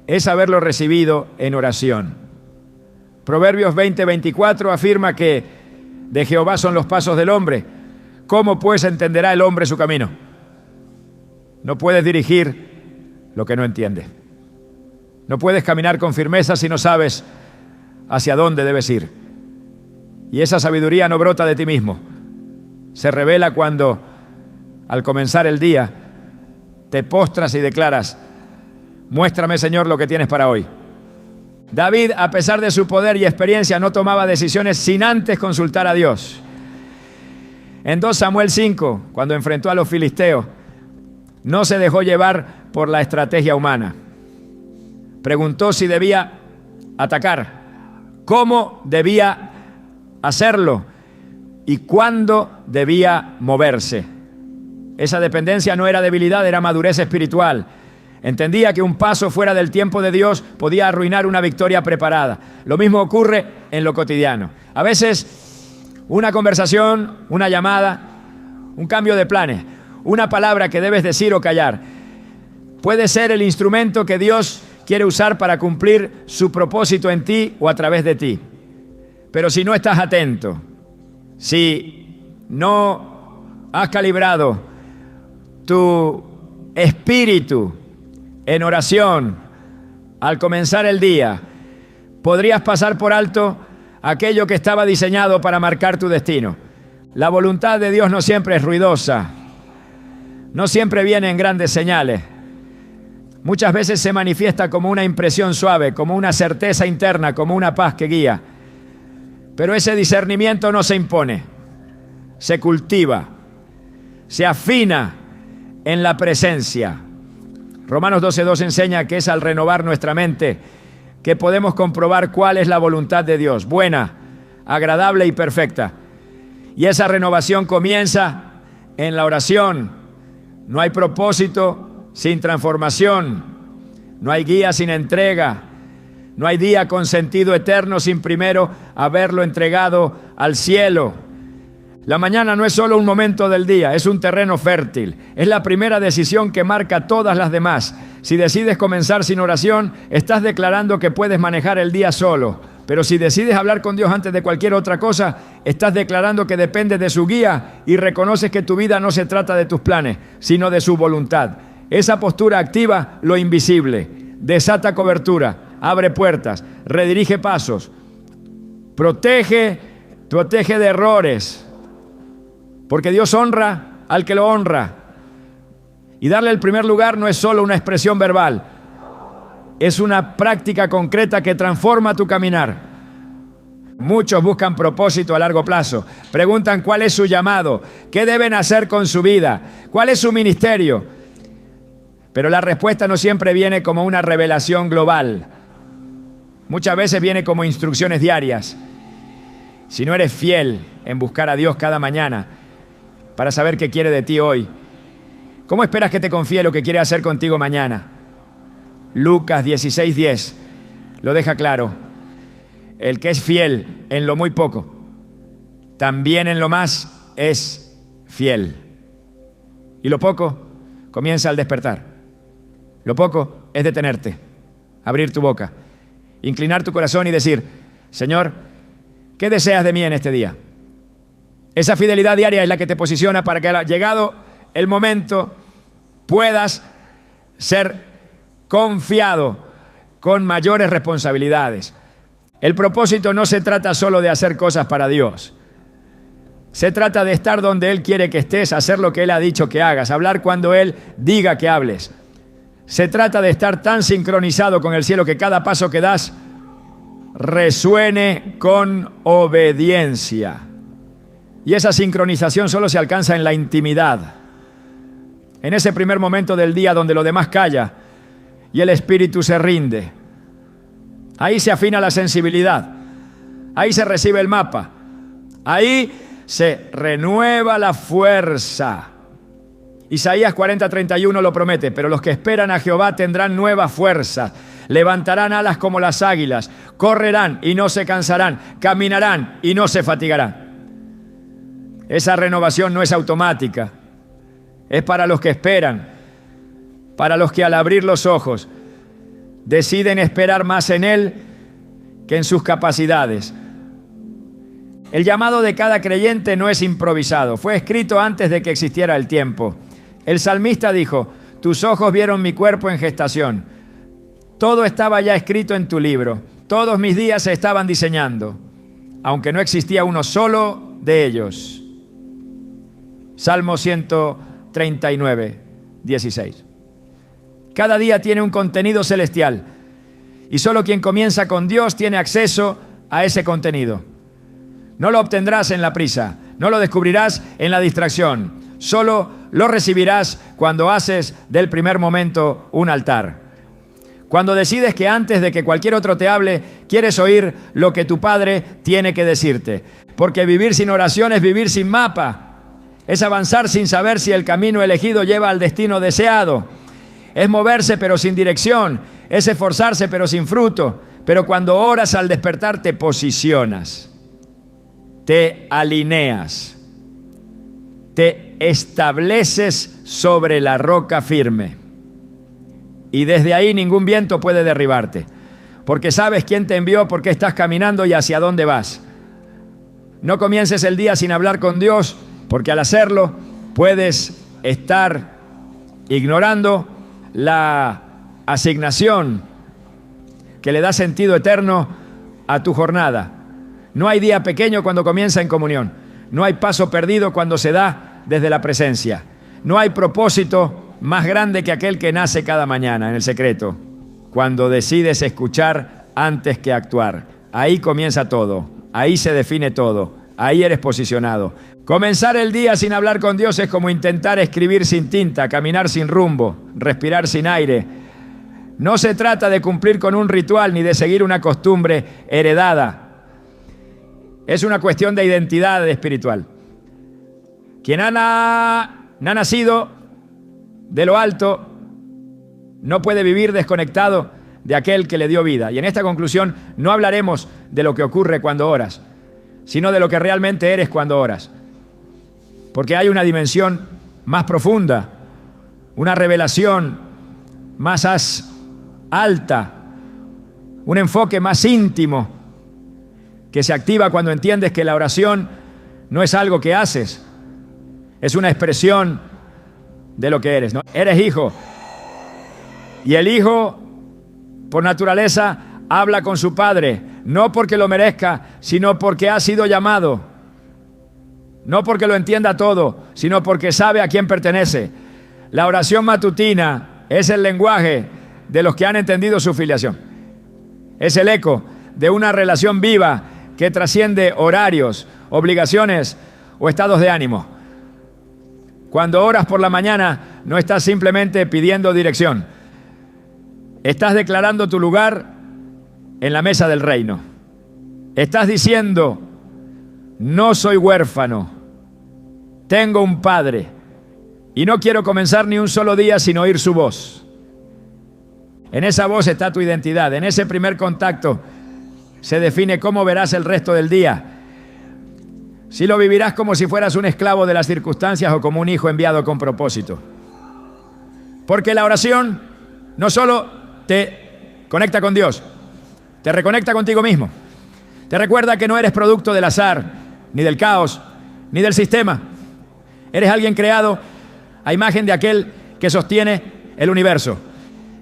es haberlo recibido en oración. Proverbios 20:24 afirma que de Jehová son los pasos del hombre. ¿Cómo pues entenderá el hombre su camino? No puedes dirigir lo que no entiendes. No puedes caminar con firmeza si no sabes hacia dónde debes ir. Y esa sabiduría no brota de ti mismo. Se revela cuando, al comenzar el día, te postras y declaras: muéstrame, Señor, lo que tienes para hoy. David, a pesar de su poder y experiencia, no tomaba decisiones sin antes consultar a Dios. En 2 Samuel 5, cuando enfrentó a los filisteos, no se dejó llevar por la estrategia humana. Preguntó si debía atacar, cómo debía hacerlo y cuándo debía moverse. Esa dependencia no era debilidad, era madurez espiritual. Entendía que un paso fuera del tiempo de Dios podía arruinar una victoria preparada. Lo mismo ocurre en lo cotidiano. A veces una conversación, una llamada, un cambio de planes, una palabra que debes decir o callar, puede ser el instrumento que Dios quiere usar para cumplir su propósito en ti o a través de ti. Pero si no estás atento, si no has calibrado tu espíritu, en oración, al comenzar el día, podrías pasar por alto aquello que estaba diseñado para marcar tu destino. La voluntad de Dios no siempre es ruidosa, no siempre viene en grandes señales. Muchas veces se manifiesta como una impresión suave, como una certeza interna, como una paz que guía. Pero ese discernimiento no se impone, se cultiva, se afina en la presencia. Romanos 12:2 enseña que es al renovar nuestra mente que podemos comprobar cuál es la voluntad de Dios, buena, agradable y perfecta. Y esa renovación comienza en la oración. No hay propósito sin transformación, no hay guía sin entrega, no hay día con sentido eterno sin primero haberlo entregado al cielo. La mañana no es solo un momento del día, es un terreno fértil. Es la primera decisión que marca todas las demás. Si decides comenzar sin oración, estás declarando que puedes manejar el día solo. Pero si decides hablar con Dios antes de cualquier otra cosa, estás declarando que dependes de su guía y reconoces que tu vida no se trata de tus planes, sino de su voluntad. Esa postura activa lo invisible, desata cobertura, abre puertas, redirige pasos, protege de errores. Porque Dios honra al que lo honra. Y darle el primer lugar no es solo una expresión verbal, es una práctica concreta que transforma tu caminar. Muchos buscan propósito a largo plazo, preguntan cuál es su llamado, qué deben hacer con su vida, cuál es su ministerio. Pero la respuesta no siempre viene como una revelación global. Muchas veces viene como instrucciones diarias. Si no eres fiel en buscar a Dios cada mañana, para saber qué quiere de ti hoy, ¿cómo esperas que te confíe lo que quiere hacer contigo mañana? Lucas 16:10 lo deja claro. El que es fiel en lo muy poco, también en lo más es fiel. Y lo poco comienza al despertar. Lo poco es detenerte, abrir tu boca, inclinar tu corazón y decir: Señor, ¿qué deseas de mí en este día? Esa fidelidad diaria es la que te posiciona para que, llegado el momento, puedas ser confiado con mayores responsabilidades. El propósito no se trata solo de hacer cosas para Dios. Se trata de estar donde Él quiere que estés, hacer lo que Él ha dicho que hagas, hablar cuando Él diga que hables. Se trata de estar tan sincronizado con el cielo que cada paso que das resuene con obediencia. Y esa sincronización solo se alcanza en la intimidad. En ese primer momento del día donde lo demás calla y el espíritu se rinde. Ahí se afina la sensibilidad. Ahí se recibe el mapa. Ahí se renueva la fuerza. Isaías 40:31 lo promete: pero los que esperan a Jehová tendrán nuevas fuerzas. Levantarán alas como las águilas. Correrán y no se cansarán. Caminarán y no se fatigarán. Esa renovación no es automática, es para los que esperan, para los que al abrir los ojos deciden esperar más en Él que en sus capacidades. El llamado de cada creyente no es improvisado, fue escrito antes de que existiera el tiempo. El salmista dijo: tus ojos vieron mi cuerpo en gestación. Todo estaba ya escrito en tu libro, todos mis días se estaban diseñando, aunque no existía uno solo de ellos. Salmo 139:16. Cada día tiene un contenido celestial y solo quien comienza con Dios tiene acceso a ese contenido. No lo obtendrás en la prisa, no lo descubrirás en la distracción, solo lo recibirás cuando haces del primer momento un altar. Cuando decides que antes de que cualquier otro te hable, quieres oír lo que tu Padre tiene que decirte. Porque vivir sin oración es vivir sin mapa. Es avanzar sin saber si el camino elegido lleva al destino deseado. Es moverse pero sin dirección. Es esforzarse pero sin fruto. Pero cuando oras al despertar te posicionas. Te alineas. Te estableces sobre la roca firme. Y desde ahí ningún viento puede derribarte. Porque sabes quién te envió, por qué estás caminando y hacia dónde vas. No comiences el día sin hablar con Dios, porque al hacerlo puedes estar ignorando la asignación que le da sentido eterno a tu jornada. No hay día pequeño cuando comienza en comunión. No hay paso perdido cuando se da desde la presencia. No hay propósito más grande que aquel que nace cada mañana en el secreto, cuando decides escuchar antes que actuar. Ahí comienza todo, ahí se define todo, ahí eres posicionado. Comenzar el día sin hablar con Dios es como intentar escribir sin tinta, caminar sin rumbo, respirar sin aire. No se trata de cumplir con un ritual ni de seguir una costumbre heredada. Es una cuestión de identidad espiritual. Quien ha nacido de lo alto no puede vivir desconectado de aquel que le dio vida. Y en esta conclusión no hablaremos de lo que ocurre cuando oras, sino de lo que realmente eres cuando oras. Porque hay una dimensión más profunda, una revelación más alta, un enfoque más íntimo que se activa cuando entiendes que la oración no es algo que haces, es una expresión de lo que eres, ¿no? Eres hijo. Y el hijo, por naturaleza, habla con su padre, no porque lo merezca, sino porque ha sido llamado. No porque lo entienda todo, sino porque sabe a quién pertenece. La oración matutina es el lenguaje de los que han entendido su filiación. Es el eco de una relación viva que trasciende horarios, obligaciones o estados de ánimo. Cuando oras por la mañana, no estás simplemente pidiendo dirección. Estás declarando tu lugar en la mesa del reino. Estás diciendo: no soy huérfano, tengo un padre y no quiero comenzar ni un solo día sin oír su voz. En esa voz está tu identidad. En ese primer contacto se define cómo verás el resto del día. Si lo vivirás como si fueras un esclavo de las circunstancias o como un hijo enviado con propósito. Porque la oración no solo te conecta con Dios, te reconecta contigo mismo. Te recuerda que no eres producto del azar, ni del caos, ni del sistema. Eres alguien creado a imagen de aquel que sostiene el universo.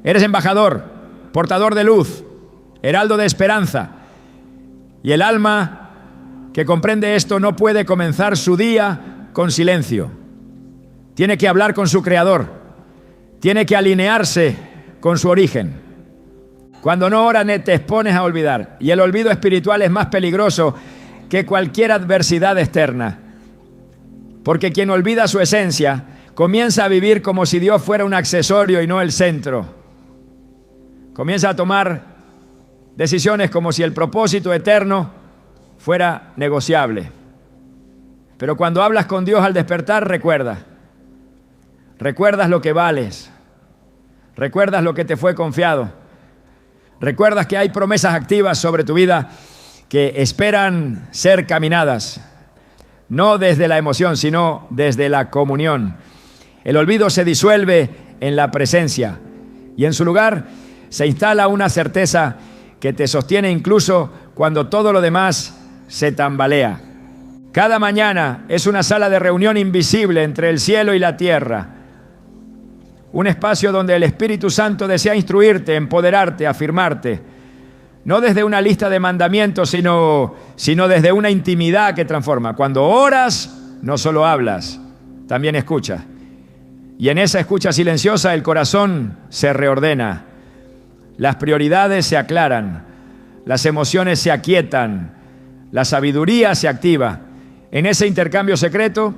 Eres embajador, portador de luz, heraldo de esperanza. Y el alma que comprende esto no puede comenzar su día con silencio. Tiene que hablar con su creador. Tiene que alinearse con su origen. Cuando no oras, te expones a olvidar. Y el olvido espiritual es más peligroso que cualquier adversidad externa. Porque quien olvida su esencia comienza a vivir como si Dios fuera un accesorio y no el centro. Comienza a tomar decisiones como si el propósito eterno fuera negociable. Pero cuando hablas con Dios al despertar, recuerdas lo que vales. Recuerdas lo que te fue confiado. Recuerdas que hay promesas activas sobre tu vida que esperan ser caminadas. No desde la emoción, sino desde la comunión. El olvido se disuelve en la presencia y en su lugar se instala una certeza que te sostiene incluso cuando todo lo demás se tambalea. Cada mañana es una sala de reunión invisible entre el cielo y la tierra. Un espacio donde el Espíritu Santo desea instruirte, empoderarte, afirmarte. No desde una lista de mandamientos, sino desde una intimidad que transforma. Cuando oras, no solo hablas, también escuchas. Y en esa escucha silenciosa el corazón se reordena. Las prioridades se aclaran. Las emociones se aquietan. La sabiduría se activa. En ese intercambio secreto,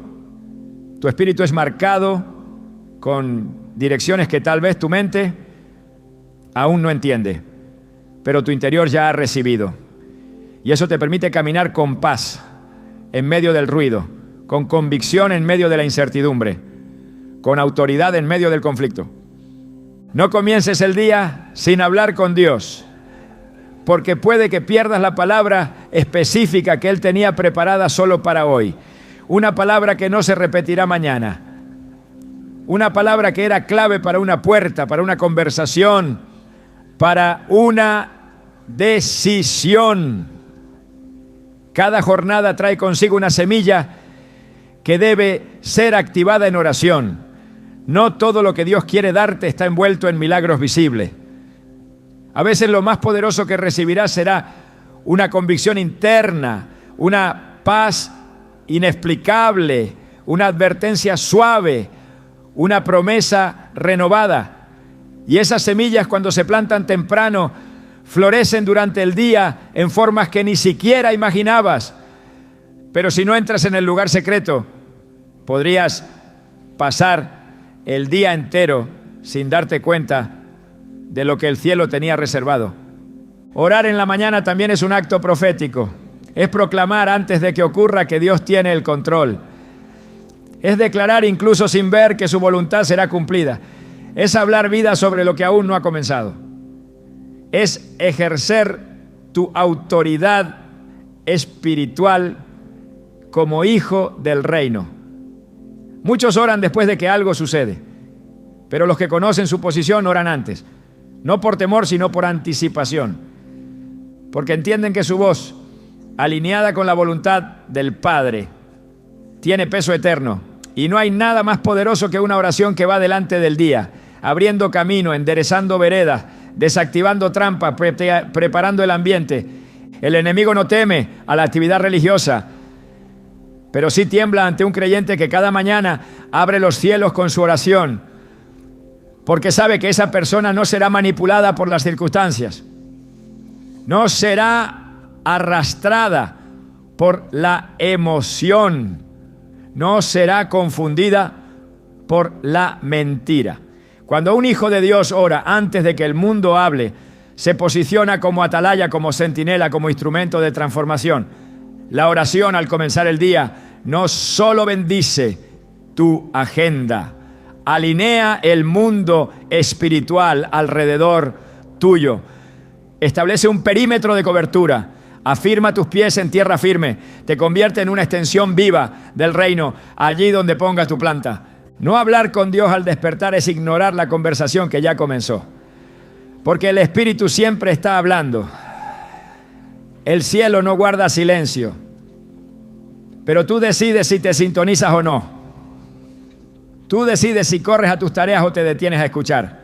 tu espíritu es marcado con direcciones que tal vez tu mente aún no entiende, pero tu interior ya ha recibido. Y eso te permite caminar con paz en medio del ruido, con convicción en medio de la incertidumbre, con autoridad en medio del conflicto. No comiences el día sin hablar con Dios, porque puede que pierdas la palabra específica que Él tenía preparada solo para hoy. Una palabra que no se repetirá mañana. Una palabra que era clave para una puerta, para una conversación, para una decisión. Cada jornada trae consigo una semilla que debe ser activada en oración. No todo lo que Dios quiere darte está envuelto en milagros visibles. A veces lo más poderoso que recibirás será una convicción interna, una paz inexplicable, una advertencia suave, una promesa renovada. Y esas semillas, cuando se plantan temprano, florecen durante el día en formas que ni siquiera imaginabas. Pero si no entras en el lugar secreto, podrías pasar el día entero sin darte cuenta de lo que el cielo tenía reservado. Orar en la mañana también es un acto profético. Es proclamar antes de que ocurra que Dios tiene el control. Es declarar incluso sin ver que su voluntad será cumplida. Es hablar vida sobre lo que aún no ha comenzado. Es ejercer tu autoridad espiritual como hijo del reino. Muchos oran después de que algo sucede, pero los que conocen su posición oran antes. No por temor, sino por anticipación. Porque entienden que su voz, alineada con la voluntad del Padre, tiene peso eterno. Y no hay nada más poderoso que una oración que va delante del día, abriendo camino, enderezando veredas, desactivando trampas, preparando el ambiente. El enemigo no teme a la actividad religiosa, pero sí tiembla ante un creyente que cada mañana abre los cielos con su oración, porque sabe que esa persona no será manipulada por las circunstancias, no será arrastrada por la emoción, no será confundida por la mentira. Cuando un hijo de Dios ora antes de que el mundo hable, se posiciona como atalaya, como centinela, como instrumento de transformación. La oración al comenzar el día no solo bendice tu agenda, alinea el mundo espiritual alrededor tuyo. Establece un perímetro de cobertura. Afirma tus pies en tierra firme. Te convierte en una extensión viva del reino allí donde pongas tu planta. No hablar con Dios al despertar es ignorar la conversación que ya comenzó. Porque el Espíritu siempre está hablando. El cielo no guarda silencio. Pero tú decides si te sintonizas o no. Tú decides si corres a tus tareas o te detienes a escuchar.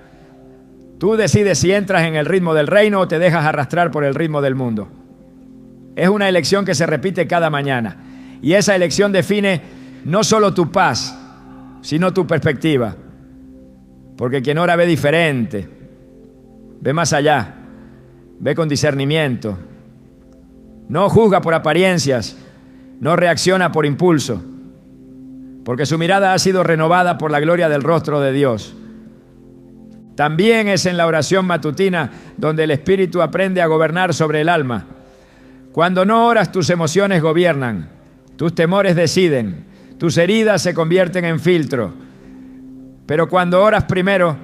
Tú decides si entras en el ritmo del reino o te dejas arrastrar por el ritmo del mundo. Es una elección que se repite cada mañana. Y esa elección define no solo tu paz, sino tu perspectiva. Porque quien ora ve diferente, ve más allá, ve con discernimiento. No juzga por apariencias, no reacciona por impulso, porque su mirada ha sido renovada por la gloria del rostro de Dios. También es en la oración matutina donde el Espíritu aprende a gobernar sobre el alma. Cuando no oras, tus emociones gobiernan, tus temores deciden, tus heridas se convierten en filtro. Pero cuando oras primero,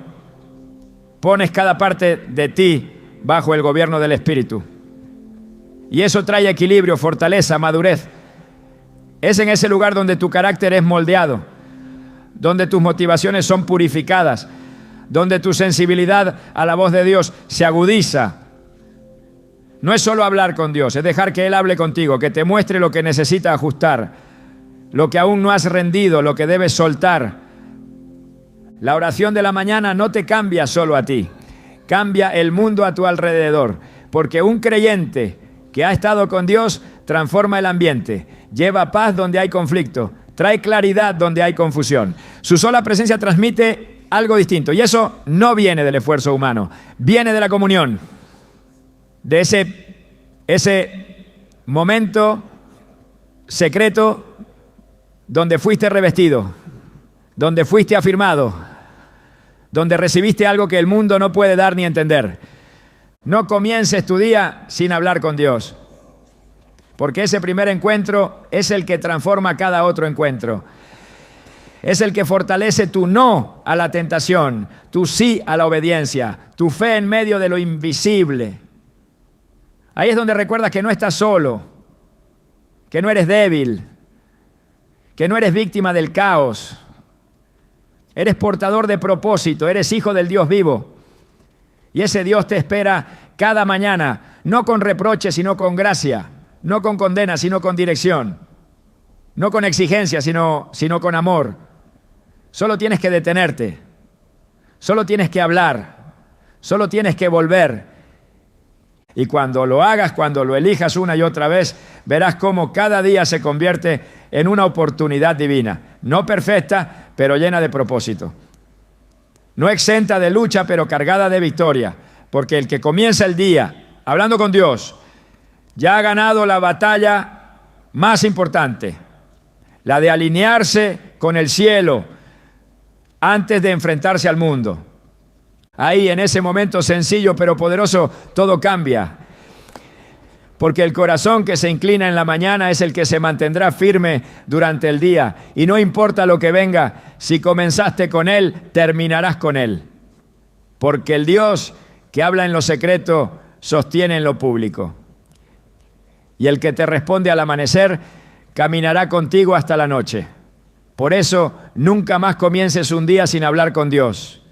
pones cada parte de ti bajo el gobierno del Espíritu. Y eso trae equilibrio, fortaleza, madurez. Es en ese lugar donde tu carácter es moldeado, donde tus motivaciones son purificadas, donde tu sensibilidad a la voz de Dios se agudiza. No es solo hablar con Dios, es dejar que Él hable contigo, que te muestre lo que necesita ajustar, lo que aún no has rendido, lo que debes soltar. La oración de la mañana no te cambia solo a ti, cambia el mundo a tu alrededor, porque un creyente que ha estado con Dios transforma el ambiente, lleva paz donde hay conflicto, trae claridad donde hay confusión. Su sola presencia transmite algo distinto, y eso no viene del esfuerzo humano, viene de la comunión, de ese momento secreto donde fuiste revestido, donde fuiste afirmado, donde recibiste algo que el mundo no puede dar ni entender. No comiences tu día sin hablar con Dios, porque ese primer encuentro es el que transforma cada otro encuentro. Es el que fortalece tu no a la tentación, tu sí a la obediencia, tu fe en medio de lo invisible. Ahí es donde recuerdas que no estás solo, que no eres débil, que no eres víctima del caos. Eres portador de propósito, eres hijo del Dios vivo. Y ese Dios te espera cada mañana, no con reproche, sino con gracia, no con condena, sino con dirección, no con exigencia, sino con amor. Solo tienes que detenerte, solo tienes que hablar, solo tienes que volver. Y cuando lo hagas, cuando lo elijas una y otra vez, verás cómo cada día se convierte en una oportunidad divina. No perfecta, pero llena de propósito. No exenta de lucha, pero cargada de victoria. Porque el que comienza el día hablando con Dios, ya ha ganado la batalla más importante. La de alinearse con el cielo antes de enfrentarse al mundo. Ahí, en ese momento sencillo pero poderoso, todo cambia. Porque el corazón que se inclina en la mañana es el que se mantendrá firme durante el día. Y no importa lo que venga, si comenzaste con Él, terminarás con Él. Porque el Dios que habla en lo secreto, sostiene en lo público. Y el que te responde al amanecer, caminará contigo hasta la noche. Por eso, nunca más comiences un día sin hablar con Dios.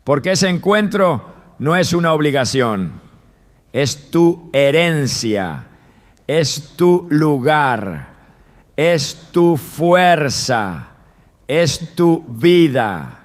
Porque ese encuentro no es una obligación, es tu herencia, es tu lugar, es tu fuerza, es tu vida.